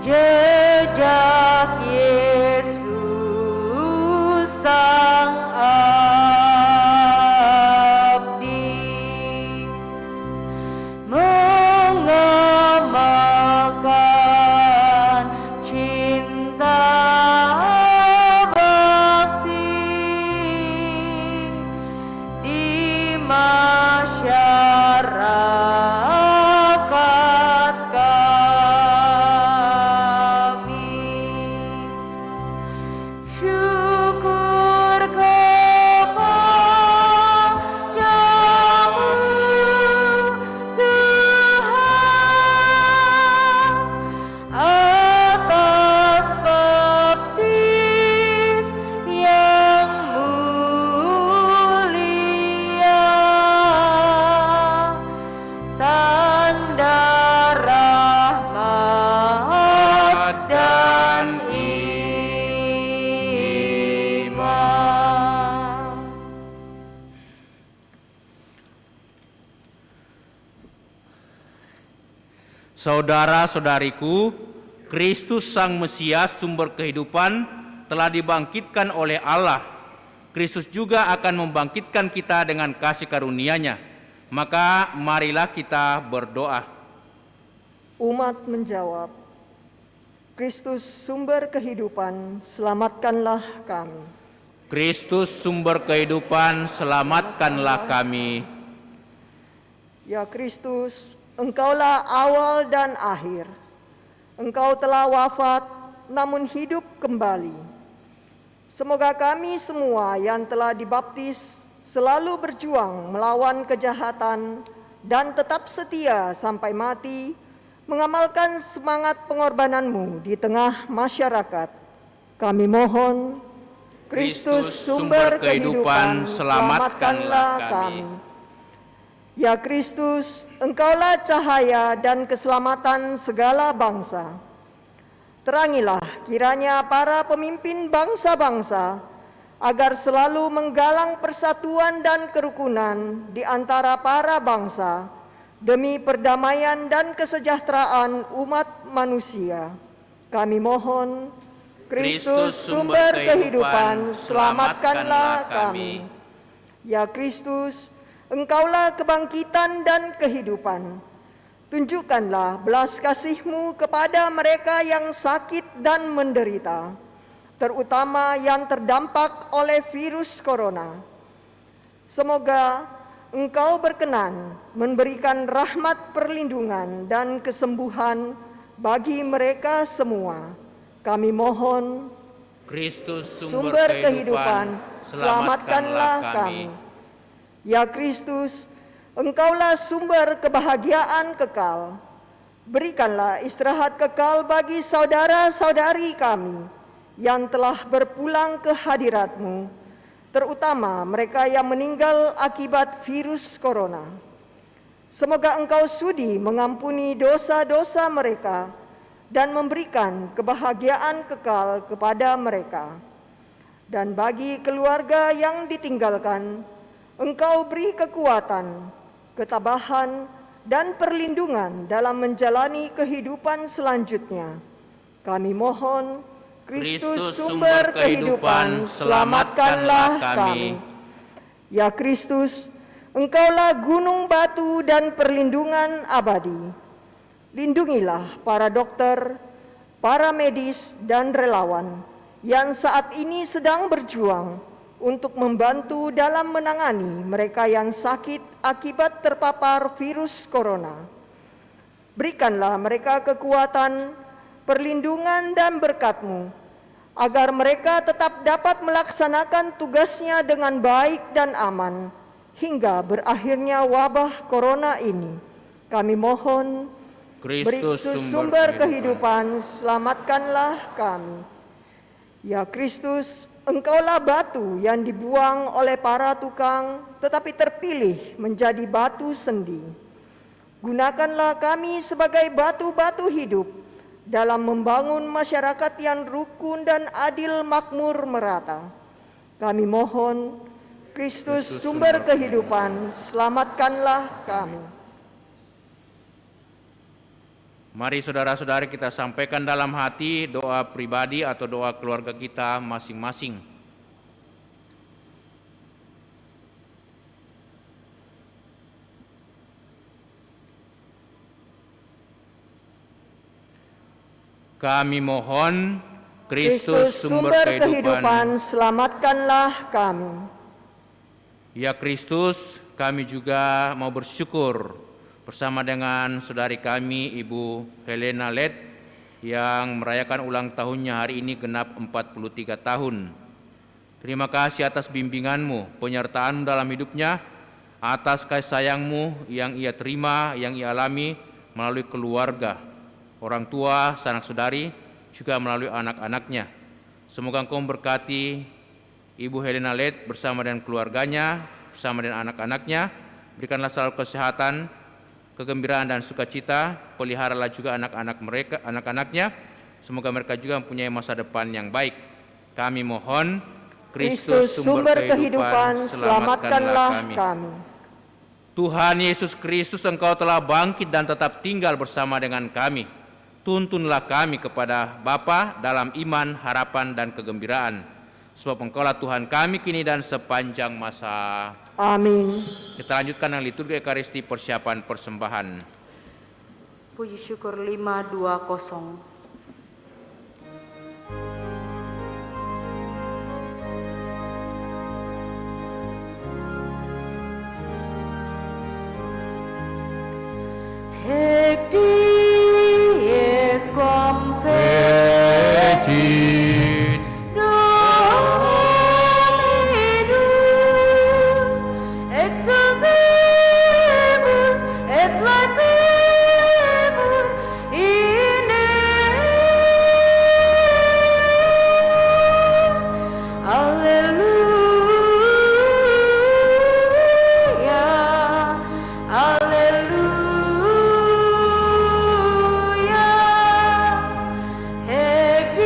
jejak Yesus Sang Abdi, mengamalkan cinta bakti di masyarakat kami. Syukur kepadamu Tuhan atas baptis yang mulia, tanda rahmat dan iman. Saudara-saudariku, Kristus Sang Mesias sumber kehidupan telah dibangkitkan oleh Allah. Kristus juga akan membangkitkan kita dengan kasih karunia-Nya. Maka marilah kita berdoa. Umat menjawab, Kristus sumber kehidupan, selamatkanlah kami. Kristus sumber kehidupan, selamatkanlah kami. Ya Kristus, Engkaulah awal dan akhir. Engkau telah wafat, namun hidup kembali. Semoga kami semua yang telah dibaptis selalu berjuang melawan kejahatan dan tetap setia sampai mati, mengamalkan semangat pengorbanan-Mu di tengah masyarakat. Kami mohon, Kristus sumber kehidupan, selamatkanlah kami. Ya Kristus, Engkaulah cahaya dan keselamatan segala bangsa. Terangilah kiranya para pemimpin bangsa-bangsa agar selalu menggalang persatuan dan kerukunan di antara para bangsa demi perdamaian dan kesejahteraan umat manusia. Kami mohon, Kristus sumber kehidupan, selamatkanlah kami. Ya Kristus, Engkaulah kebangkitan dan kehidupan. Tunjukkanlah belas kasih-Mu kepada mereka yang sakit dan menderita, terutama yang terdampak oleh virus corona. Semoga Engkau berkenan memberikan rahmat perlindungan dan kesembuhan bagi mereka semua. Kami mohon, Kristus sumber kehidupan, selamatkanlah kami. Ya Kristus, Engkaulah sumber kebahagiaan kekal. Berikanlah istirahat kekal bagi saudara-saudari kami yang telah berpulang ke hadirat-Mu, terutama mereka yang meninggal akibat virus corona. Semoga Engkau sudi mengampuni dosa-dosa mereka dan memberikan kebahagiaan kekal kepada mereka. Dan bagi keluarga yang ditinggalkan, Engkau beri kekuatan, ketabahan, dan perlindungan dalam menjalani kehidupan selanjutnya. Kami mohon, Kristus sumber kehidupan, selamatkanlah kami. Ya Kristus, Engkaulah gunung batu dan perlindungan abadi. Lindungilah para dokter, para medis, dan relawan yang saat ini sedang berjuang untuk membantu dalam menangani mereka yang sakit akibat terpapar virus corona. Berikanlah mereka kekuatan, perlindungan, dan berkat-Mu, agar mereka tetap dapat melaksanakan tugasnya dengan baik dan aman, hingga berakhirnya wabah corona ini. Kami mohon, Kristus sumber kehidupan, selamatkanlah kami. Ya Kristus, Engkaulah batu yang dibuang oleh para tukang, tetapi terpilih menjadi batu sendi. Gunakanlah kami sebagai batu-batu hidup dalam membangun masyarakat yang rukun dan adil, makmur, merata. Kami mohon, Kristus sumber kehidupan, selamatkanlah kami. Mari saudara-saudari kita sampaikan dalam hati doa pribadi atau doa keluarga kita masing-masing. Kami mohon Kristus sumber kehidupan, selamatkanlah kami. Ya Kristus, kami juga mau bersyukur bersama dengan saudari kami Ibu Helena Led yang merayakan ulang tahunnya hari ini genap 43 tahun. Terima kasih atas bimbinganmu, penyertaanmu dalam hidupnya, atas kasih sayangmu yang ia terima, yang ia alami melalui keluarga, orang tua, sanak saudari, juga melalui anak-anaknya. Semoga Engkau memberkati Ibu Helena Led bersama dengan keluarganya, bersama dengan anak-anaknya. Berikanlah selalu kesehatan, kegembiraan dan sukacita. Peliharalah juga anak-anaknya. Semoga mereka juga mempunyai masa depan yang baik. Kami mohon Kristus sumber kehidupan, selamatkanlah kami. Tuhan Yesus Kristus, Engkau telah bangkit dan tetap tinggal bersama dengan kami. Tuntunlah kami kepada Bapa dalam iman, harapan, dan kegembiraan. Sebab Engkaulah Tuhan kami kini dan sepanjang masa. Amin. Kita lanjutkan dengan liturgi Ekaristi persiapan persembahan. Puji syukur 520. Haec dies quam fecit Dominus exaltemus et laetemur in Alleluia, Alleluia. Haec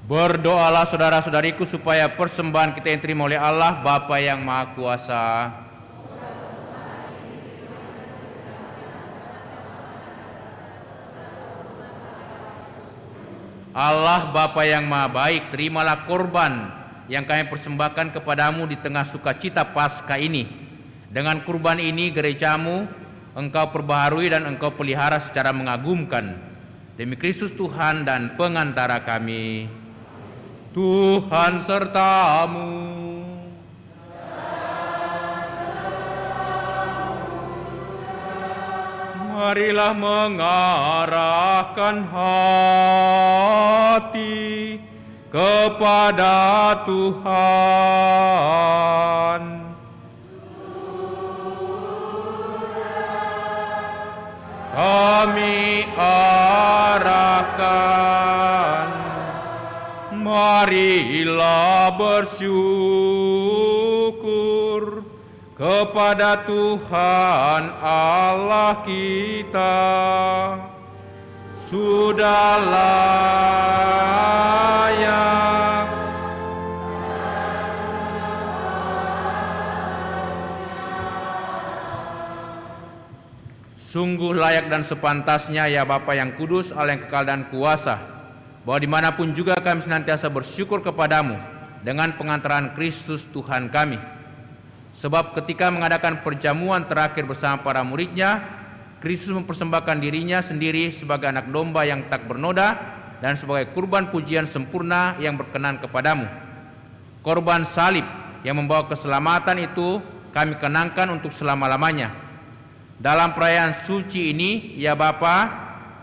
Berdoalah saudara-saudariku supaya persembahan kita yang terima oleh Allah Bapa yang Maha Kuasa, Allah Bapa yang Maha Baik, terimalah korban yang kami persembahkan kepadamu di tengah sukacita Paskah ini. Dengan kurban ini gerejamu Engkau perbaharui dan Engkau pelihara secara mengagumkan. Demi Kristus Tuhan dan pengantara kami. Tuhan sertamu. Marilah mengarahkan hati kepada Tuhan. Kami arahkan, marilah bersyukur kepada Tuhan Allah kita. Sudah layak sungguh layak dan sepantasnya ya Bapa yang kudus, Allah yang kekal dan kuasa, bahwa dimanapun juga kami senantiasa bersyukur kepadamu dengan pengantaran Kristus Tuhan kami. Sebab ketika mengadakan perjamuan terakhir bersama para muridnya, Kristus mempersembahkan dirinya sendiri sebagai anak domba yang tak bernoda dan sebagai kurban pujian sempurna yang berkenan kepadamu. Korban salib yang membawa keselamatan itu kami kenangkan untuk selama-lamanya. Dalam perayaan suci ini, ya Bapa,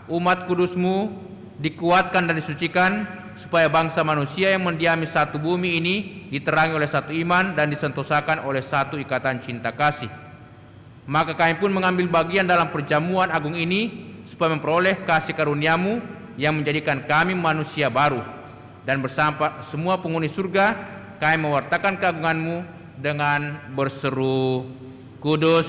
umat kudusmu dikuatkan dan disucikan supaya bangsa manusia yang mendiami satu bumi ini diterangi oleh satu iman dan disentosakan oleh satu ikatan cinta kasih. Maka kami pun mengambil bagian dalam perjamuan agung ini supaya memperoleh kasih karuniamu yang menjadikan kami manusia baru, dan bersama semua penghuni surga kami mewartakan keagunganmu dengan berseru, Kudus,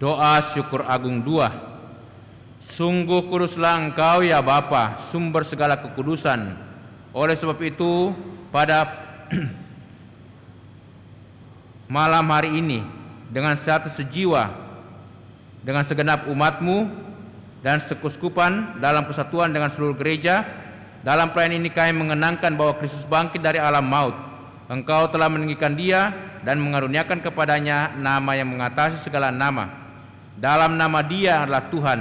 Doa syukur agung 2. Sungguh kuduslah Engkau ya Bapa, sumber segala kekudusan. Oleh sebab itu, pada malam hari ini, dengan satu sejiwa, dengan segenap umatmu dan sekuskupan dalam kesatuan dengan seluruh gereja, dalam perayaan ini kami mengenangkan bahwa Kristus bangkit dari alam maut. Engkau telah meninggikan Dia dan mengaruniakan kepadanya nama yang mengatasi segala nama. Dalam nama Dia adalah Tuhan,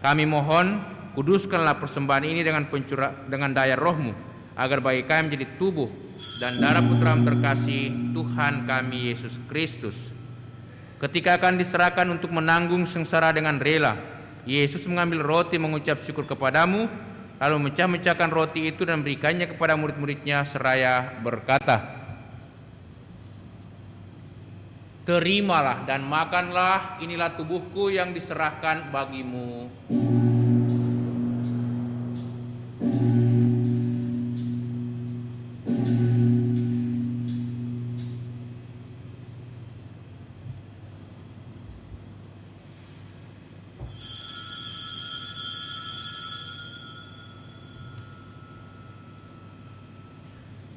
kami mohon kuduskanlah persembahan ini dengan daya Roh-Mu, agar bagi kami menjadi tubuh dan darah Putra-Mu terkasih, Tuhan kami Yesus Kristus. Ketika akan diserahkan untuk menanggung sengsara dengan rela, Yesus mengambil roti mengucap syukur kepadamu, lalu memecah-mecahkan roti itu dan memberikannya kepada murid-muridnya seraya berkata, Terimalah dan makanlah, inilah tubuhku yang diserahkan bagimu.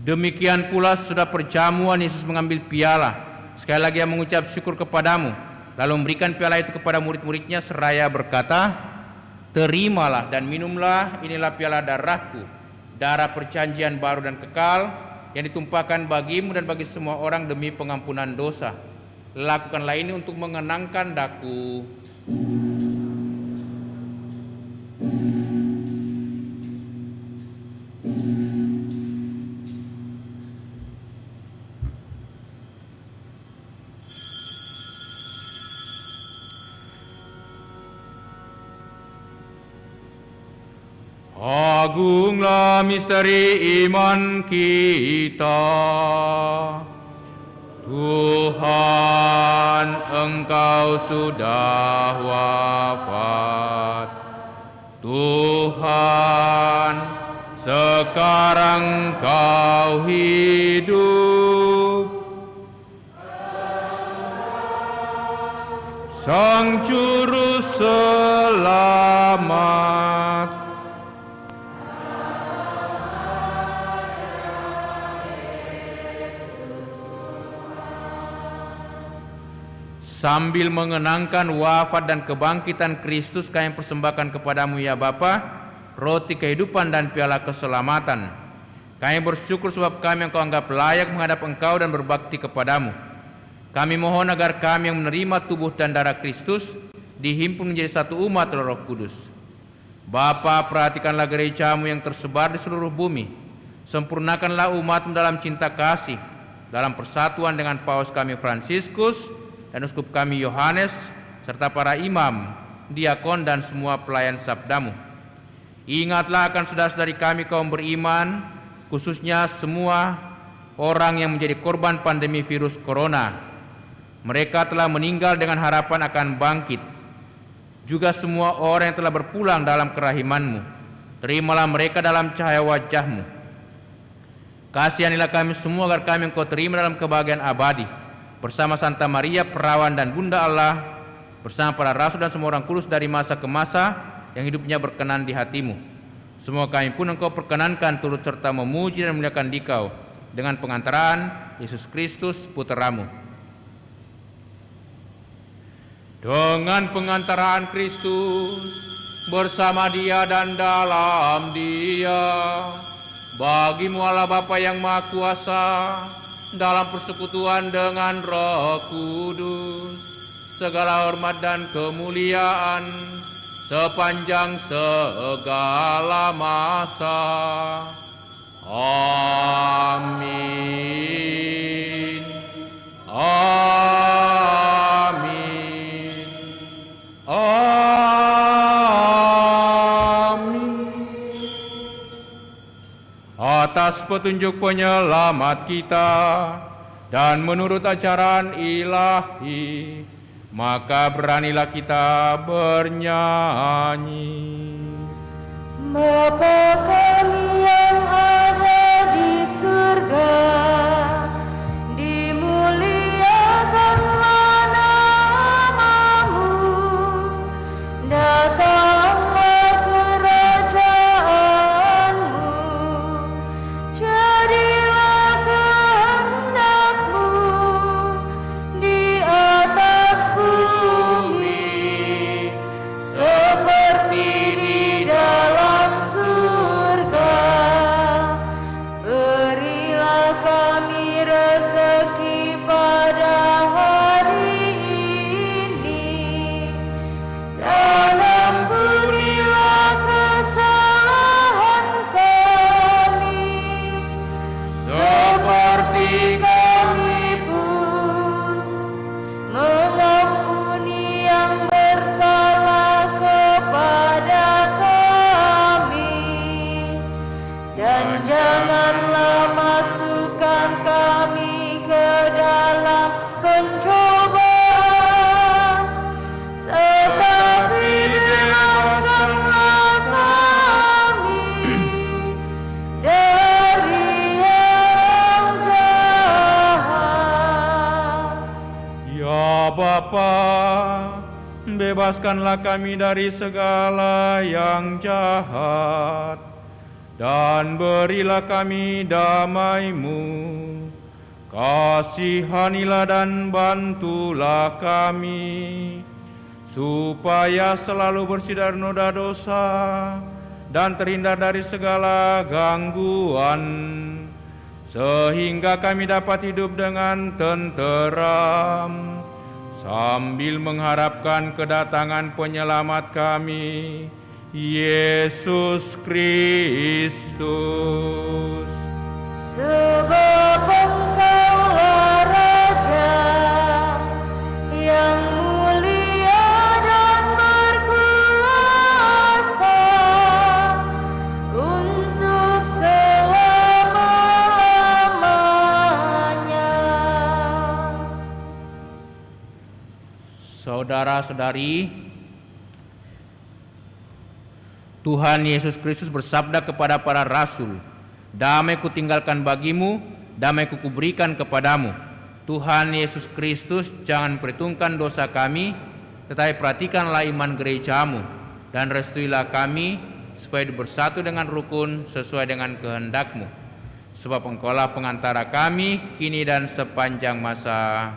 Demikian pula sudah perjamuan Yesus mengambil piala. Sekali lagi Ia mengucap syukur kepadamu, lalu memberikan piala itu kepada murid-muridnya seraya berkata, Terimalah dan minumlah, inilah piala darahku, darah perjanjian baru dan kekal, yang ditumpahkan bagimu dan bagi semua orang demi pengampunan dosa. Lakukanlah ini untuk mengenangkan daku. Agunglah misteri iman kita. Tuhan, Engkau sudah wafat. Tuhan, sekarang kau hidup. Sang Juru Selamat, sambil mengenangkan wafat dan kebangkitan Kristus, kami persembahkan kepadamu ya Bapa, roti kehidupan dan piala keselamatan. Kami bersyukur sebab kami Engkau anggap layak menghadap Engkau dan berbakti kepadamu. Kami mohon agar kami yang menerima tubuh dan darah Kristus dihimpun menjadi satu umat Roh Kudus. Bapa, perhatikanlah gerejamu yang tersebar di seluruh bumi. Sempurnakanlah umatmu dalam cinta kasih, dalam persatuan dengan Paus kami Fransiskus dan Uskup kami Yohanes, serta para imam, diakon dan semua pelayan sabdamu. Ingatlah akan saudara-saudari kami kaum beriman, khususnya semua orang yang menjadi korban pandemi virus corona. Mereka telah meninggal dengan harapan akan bangkit. Juga semua orang yang telah berpulang dalam kerahiman-Mu. Terimalah mereka dalam cahaya wajah-Mu. Kasihanilah kami semua agar kami Engkau terima dalam kebahagiaan abadi. Bersama Santa Maria, Perawan dan Bunda Allah, bersama para rasul dan semua orang kudus dari masa ke masa yang hidupnya berkenan di hati-Mu. Semua kami pun Engkau perkenankan turut serta memuji dan memuliakan Dikau dengan pengantaraan Yesus Kristus Putra-Mu. Dengan pengantaraan Kristus, bersama Dia dan dalam Dia, bagi-Mu Allah Bapa yang Maha Kuasa, dalam persekutuan dengan Roh Kudus, segala hormat dan kemuliaan sepanjang segala masa. Amin. Amin. Amin. Atas petunjuk penyelamat kita dan menurut ajaran ilahi, maka beranilah kita bernyanyi. Bapa kami yang ada di surga, dimuliakanlah nama-Mu, datanglah kerajaan-Mu, jadilah kehendak-Mu di atas bumi seperti di dalam surga. Berilah kami rezeki pada hari ini, dan ampunilah kesalahan kami, seperti kami pun mengampuni yang bersalah kepada kami, dan janganlah masukkan kami ke dalam pencobaan, tetapi bebaskanlah kami dari yang jahat. Ya Bapa, bebaskanlah kami dari segala yang jahat, dan berilah kami damai-Mu. Kasihanilah dan bantulah kami, supaya selalu bersih dari noda dosa dan terhindar dari segala gangguan, sehingga kami dapat hidup dengan tenteram sambil mengharapkan kedatangan penyelamat kami, Yesus Kristus. Sebab Engkaulah Raja yang mulia dan berkuasa untuk selama-lamanya. Saudara-saudari, Tuhan Yesus Kristus bersabda kepada para rasul, "Damai kutinggalkan bagimu, damai kuberikan kepadamu." Tuhan Yesus Kristus jangan perhitungkan dosa kami, tetapi perhatikanlah iman gerejamu, dan restuilah kami supaya bersatu dengan rukun sesuai dengan kehendak-Mu. Sebab Engkaulah pengantara kami kini dan sepanjang masa.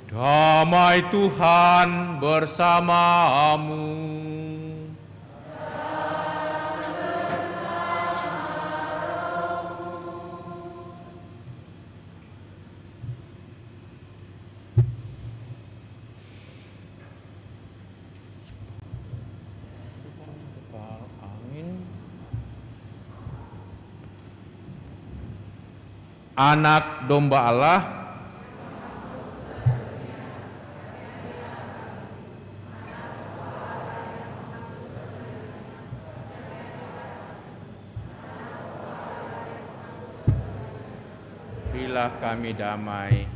Damai Tuhan bersamamu. Anak domba Allah, berilah kami damai.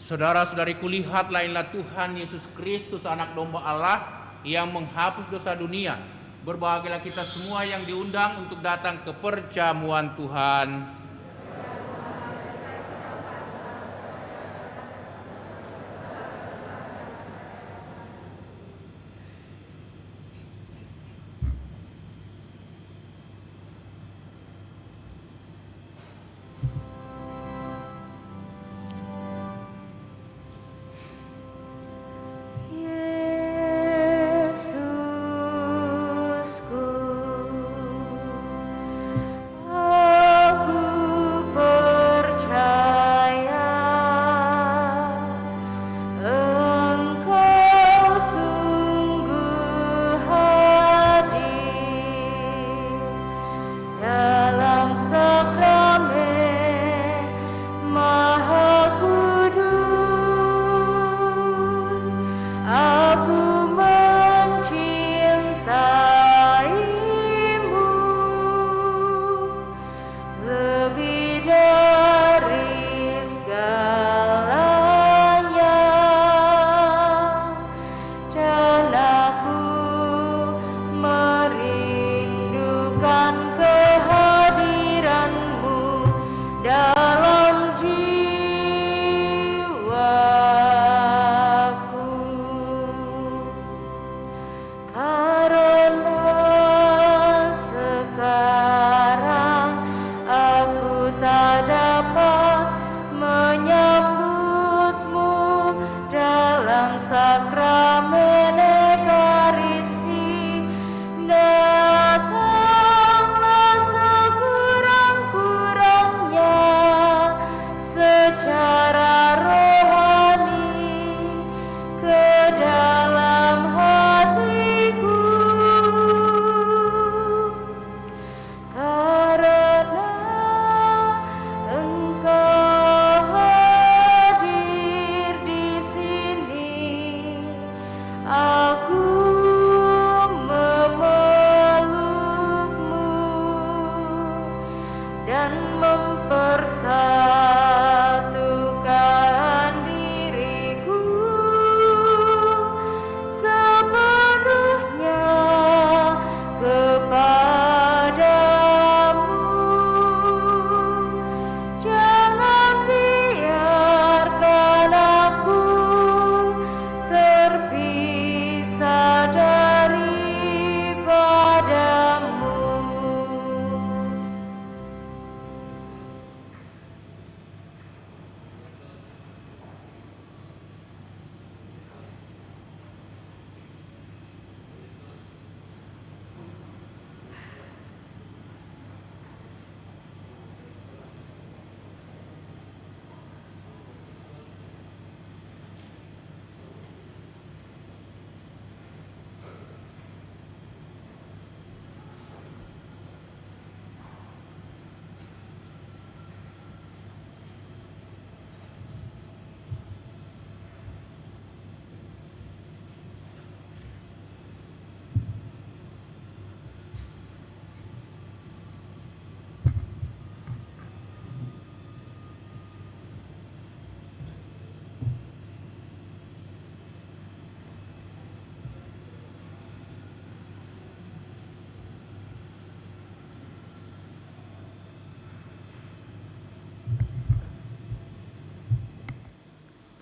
Saudara-saudariku, lihatlah inilah Tuhan Yesus Kristus, anak domba Allah yang menghapus dosa dunia. Berbahagialah kita semua yang diundang untuk datang ke perjamuan Tuhan. Yesusku, aku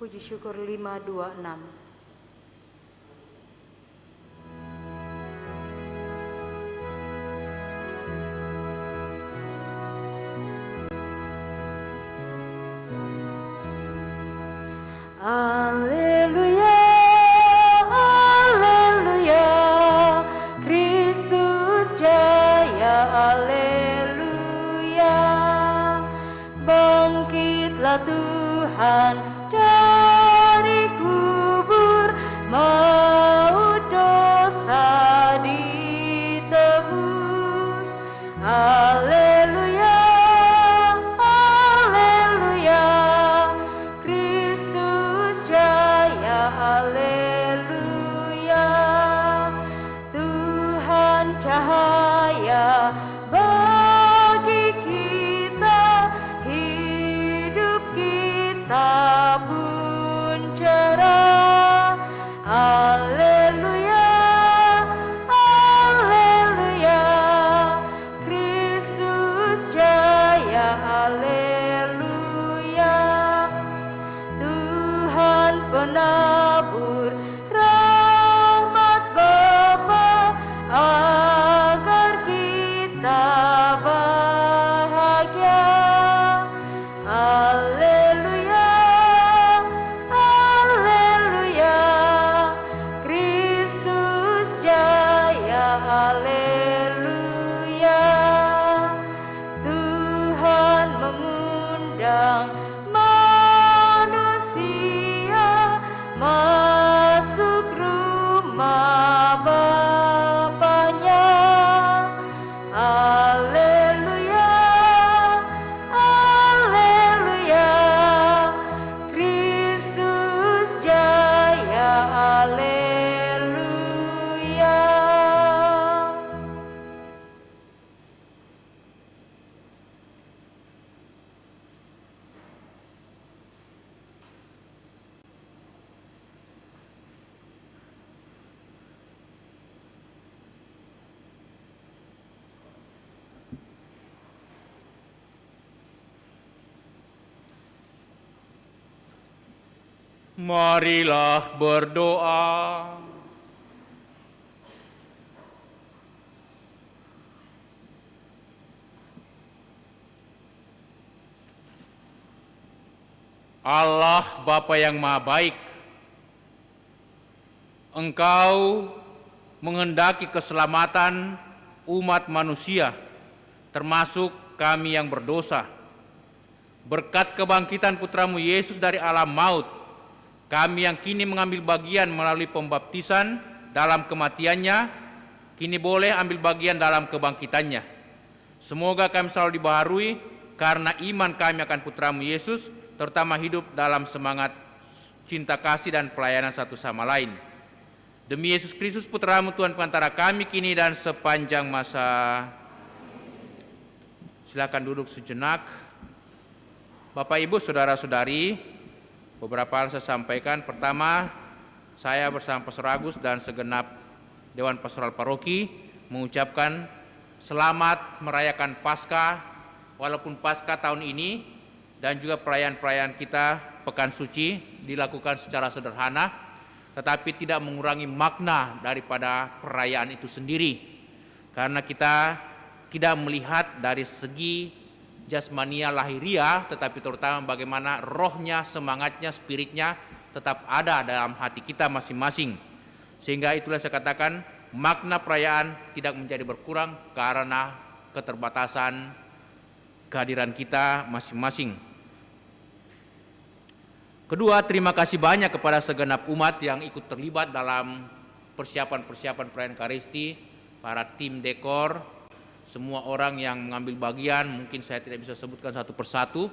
Puji syukur 526. Haleluya, haleluya, Kristus jaya, haleluya. Bangkitlah Tuhan dari kubur, maut dosa ditebus. Haleluya, haleluya, Kristus jaya, haleluya. Tuhan cahaya bagi kita, hidup kita pun cerah. Haleluya, haleluya, Kristus jaya, haleluya. Tuhan penabur rahmat Bapa agar kita bahagia. Haleluya, haleluya, Kristus jaya, haleluya. Tuhan mengundang manusia masuk rumah Bapanya. Haleluya, haleluya, Kristus jaya, haleluya. Marilah berdoa. Allah Bapa yang Maha Baik, Engkau menghendaki keselamatan umat manusia, termasuk kami yang berdosa. Berkat kebangkitan Putramu Yesus dari alam maut, kami yang kini mengambil bagian melalui pembaptisan dalam kematiannya, kini boleh ambil bagian dalam kebangkitannya. Semoga kami selalu dibaharui karena iman kami akan Putramu Yesus, terutama hidup dalam semangat cinta kasih dan pelayanan satu sama lain. Demi Yesus Kristus Putramu Tuhan pengantara kami kini dan sepanjang masa. Silakan duduk sejenak. Bapak Ibu Saudara-saudari, beberapa hal saya sampaikan. Pertama, saya bersama Pastor Agus dan segenap Dewan Pastoral Paroki mengucapkan selamat merayakan Paskah, walaupun Paskah tahun ini dan juga perayaan-perayaan kita Pekan Suci dilakukan secara sederhana, tetapi tidak mengurangi makna daripada perayaan itu sendiri. Karena kita tidak melihat dari segi jasmania lahiria, tetapi terutama bagaimana rohnya, semangatnya, spiritnya tetap ada dalam hati kita masing-masing. Sehingga itulah saya katakan makna perayaan tidak menjadi berkurang karena keterbatasan kehadiran kita masing-masing. Kedua, terima kasih banyak kepada segenap umat yang ikut terlibat dalam persiapan-persiapan perayaan Ekaristi, para tim dekor, semua orang yang mengambil bagian, mungkin saya tidak bisa sebutkan satu persatu,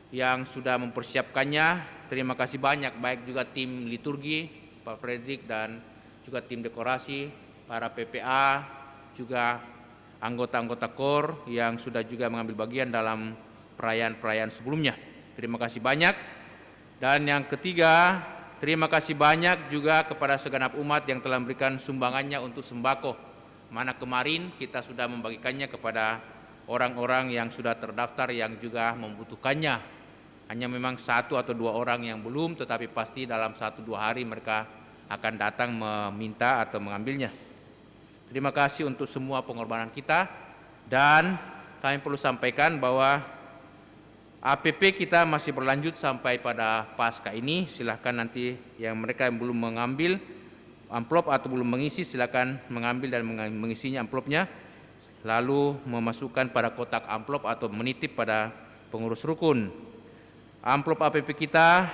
yang sudah mempersiapkannya. Terima kasih banyak, baik juga tim liturgi, Pak Fredrik, dan juga tim dekorasi, para PPA, juga anggota-anggota KOR yang sudah juga mengambil bagian dalam perayaan-perayaan sebelumnya. Terima kasih banyak. Dan yang ketiga, terima kasih banyak juga kepada segenap umat yang telah memberikan sumbangannya untuk sembako. Mana kemarin kita sudah membagikannya kepada orang-orang yang sudah terdaftar yang juga membutuhkannya. Hanya memang 1 atau 2 orang yang belum, tetapi pasti dalam 1-2 hari mereka akan datang meminta atau mengambilnya. Terima kasih untuk semua pengorbanan kita, dan kami perlu sampaikan bahwa APP kita masih berlanjut sampai pada Pasca ini. Silahkan nanti yang mereka yang belum mengambil amplop atau belum mengisi, silakan mengambil dan mengisinya amplopnya, lalu memasukkan pada kotak amplop atau menitip pada pengurus rukun. Amplop APP kita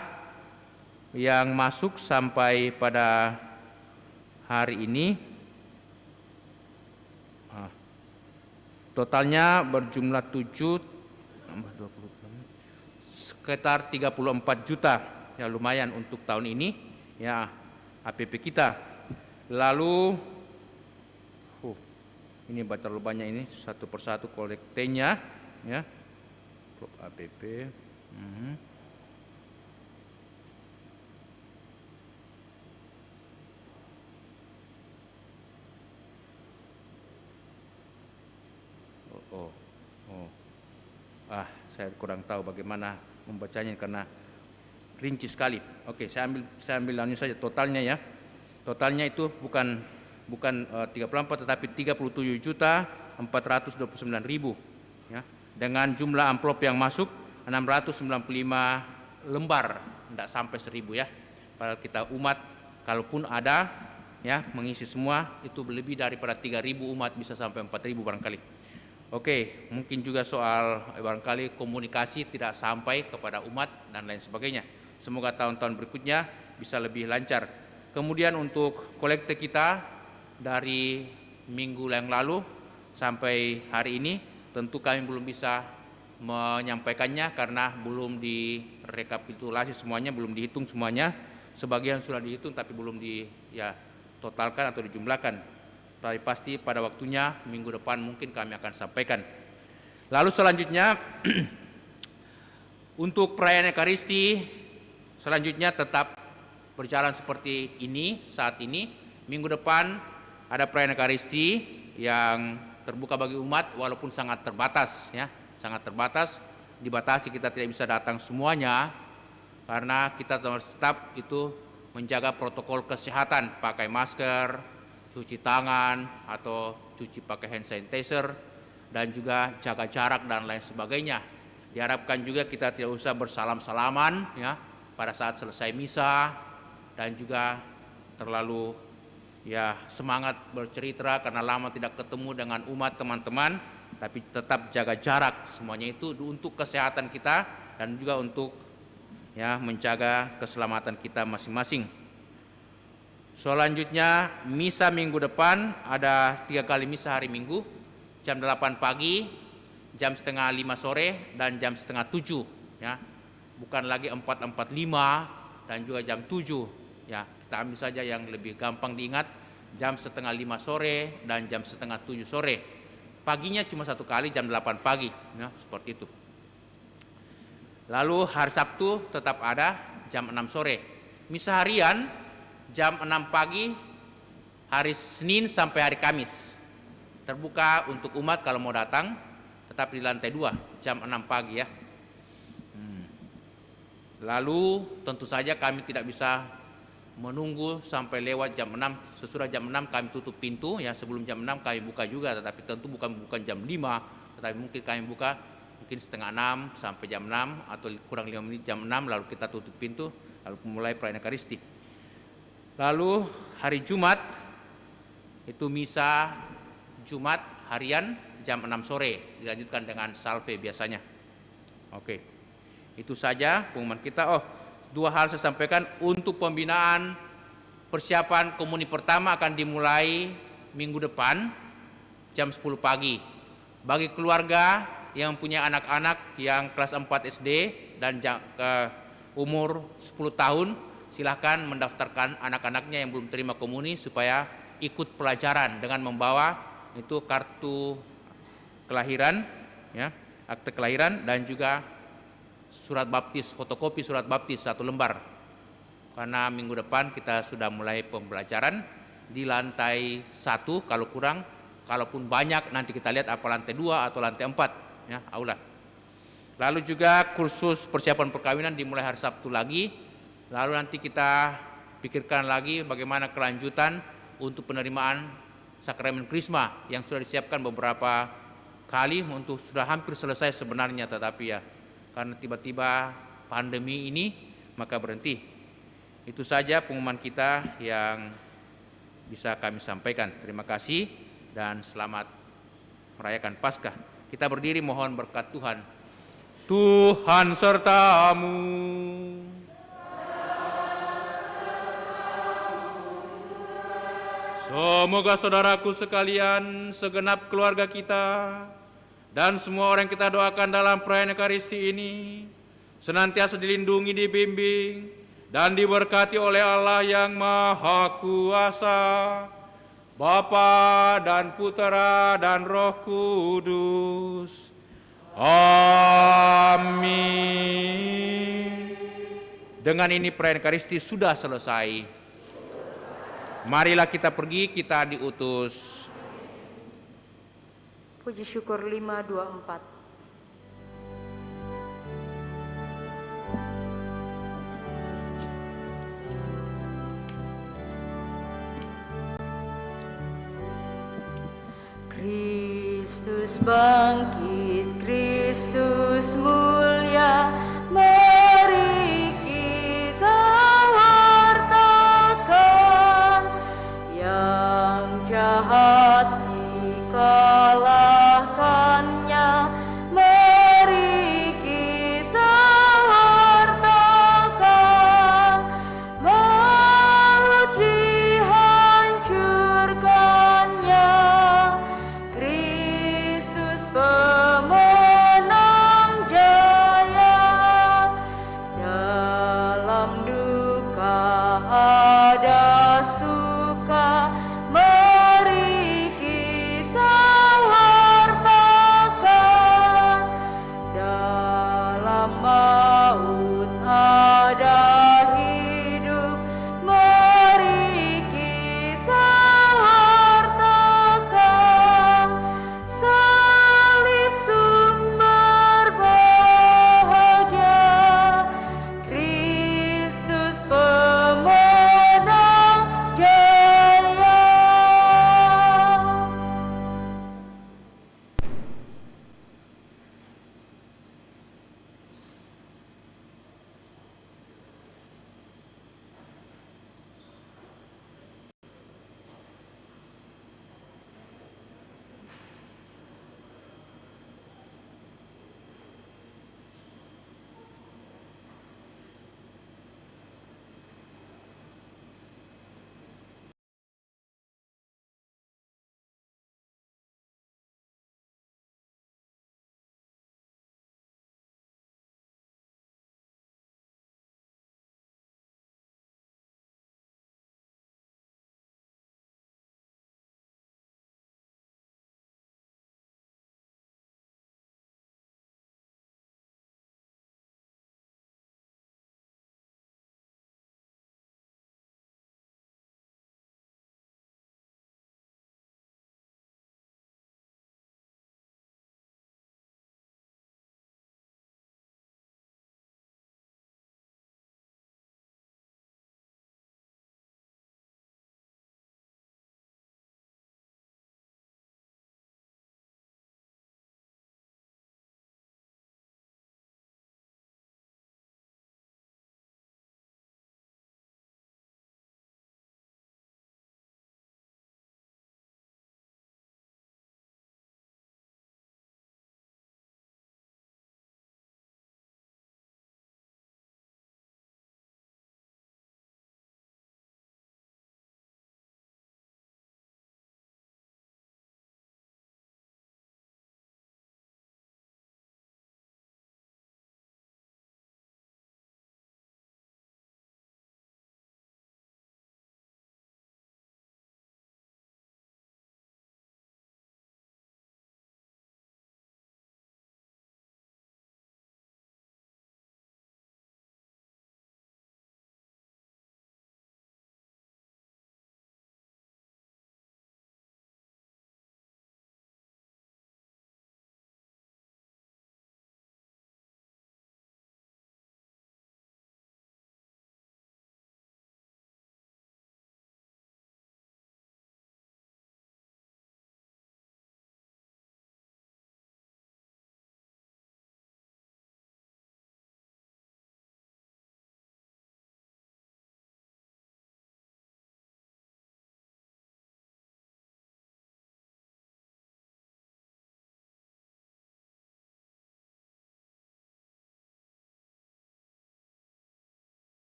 yang masuk sampai pada hari ini totalnya berjumlah sekitar 34 juta, ya lumayan untuk tahun ini ya APP kita. Lalu ini terlalu banyak, ini satu persatu kolektenya ya. APP saya kurang tahu bagaimana membacanya karena rinci sekali. Oke, saya ambil anu saja totalnya ya. Totalnya itu bukan 34 tetapi 37.429.000 ya. Dengan jumlah amplop yang masuk 695 lembar, tidak sampai 1.000 ya. Padahal kita umat kalaupun ada ya mengisi semua itu lebih daripada 3.000 umat, bisa sampai 4.000 barangkali. Oke, mungkin juga soal barangkali komunikasi tidak sampai kepada umat dan lain sebagainya. Semoga tahun-tahun berikutnya bisa lebih lancar. Kemudian untuk kolekte kita dari minggu yang lalu sampai hari ini tentu kami belum bisa menyampaikannya karena belum direkapitulasi semuanya, belum dihitung semuanya. Sebagian sudah dihitung tapi belum totalkan atau dijumlahkan. Tapi pasti pada waktunya minggu depan mungkin kami akan sampaikan. Lalu selanjutnya untuk perayaan Ekaristi selanjutnya tetap berjalan seperti ini saat ini. Minggu depan ada perayaan Ekaristi yang terbuka bagi umat walaupun sangat terbatas ya, sangat terbatas. Dibatasi, kita tidak bisa datang semuanya karena kita harus tetap itu menjaga protokol kesehatan, pakai masker, cuci tangan atau cuci pakai hand sanitizer, dan juga jaga jarak dan lain sebagainya. Diharapkan juga kita tidak usah bersalam-salaman ya pada saat selesai misa, dan juga terlalu semangat bercerita karena lama tidak ketemu dengan umat teman-teman, tapi tetap jaga jarak. Semuanya itu untuk kesehatan kita dan juga untuk menjaga keselamatan kita masing-masing. Selanjutnya misa minggu depan ada 3 kali misa hari Minggu, jam 8 pagi, jam setengah 5 sore, dan jam setengah 7 ya. Bukan lagi 4:45 dan juga jam 7 ya. Kita ambil saja yang lebih gampang diingat, jam setengah 5 sore dan jam setengah 7 sore. Paginya cuma 1 kali jam 8 pagi ya, seperti itu. Lalu hari Sabtu tetap ada jam 6 sore. Misa harian jam 6 pagi hari Senin sampai hari Kamis. Terbuka untuk umat kalau mau datang, tetap di lantai 2 jam 6 pagi ya. Lalu tentu saja kami tidak bisa menunggu sampai lewat jam 6. Sesudah jam 6 kami tutup pintu ya, sebelum jam 6 kami buka juga, tetapi tentu bukan jam 5, tetapi mungkin kami buka mungkin setengah 6 sampai jam 6 atau kurang 5 menit jam 6, lalu kita tutup pintu lalu mulai perayaan Ekaristi. Lalu hari Jumat itu misa Jumat harian jam 6 sore, dilanjutkan dengan salve biasanya. Oke, itu saja pengumuman kita. 2 hal saya sampaikan. Untuk pembinaan persiapan komuni pertama akan dimulai minggu depan jam 10 pagi. Bagi keluarga yang punya anak-anak yang kelas 4 SD dan umur 10 tahun, silahkan mendaftarkan anak-anaknya yang belum terima komuni supaya ikut pelajaran dengan membawa itu kartu kelahiran ya, akte kelahiran, dan juga surat baptis, fotokopi surat baptis 1 lembar. Karena minggu depan kita sudah mulai pembelajaran di lantai 1 kalau kurang, kalaupun banyak nanti kita lihat apa lantai 2 atau lantai 4 ya, aula. Lalu juga kursus persiapan perkawinan dimulai hari Sabtu lagi. Lalu nanti kita pikirkan lagi bagaimana kelanjutan untuk penerimaan sakramen Krisma yang sudah disiapkan beberapa kali untuk sudah hampir selesai sebenarnya, tetapi ya karena tiba-tiba pandemi ini maka berhenti. Itu saja pengumuman kita yang bisa kami sampaikan. Terima kasih dan selamat merayakan Paskah. Kita berdiri mohon berkat Tuhan. Tuhan sertamu. Semoga saudaraku sekalian, segenap keluarga kita, dan semua orang yang kita doakan dalam perayaan Ekaristi ini senantiasa dilindungi, dibimbing, dan diberkati oleh Allah yang Maha Kuasa, Bapa dan Putera dan Roh Kudus. Amin. Dengan ini perayaan Ekaristi sudah selesai. Marilah kita pergi, kita diutus. Puji syukur 524. Kristus bangkit, Kristus mulia.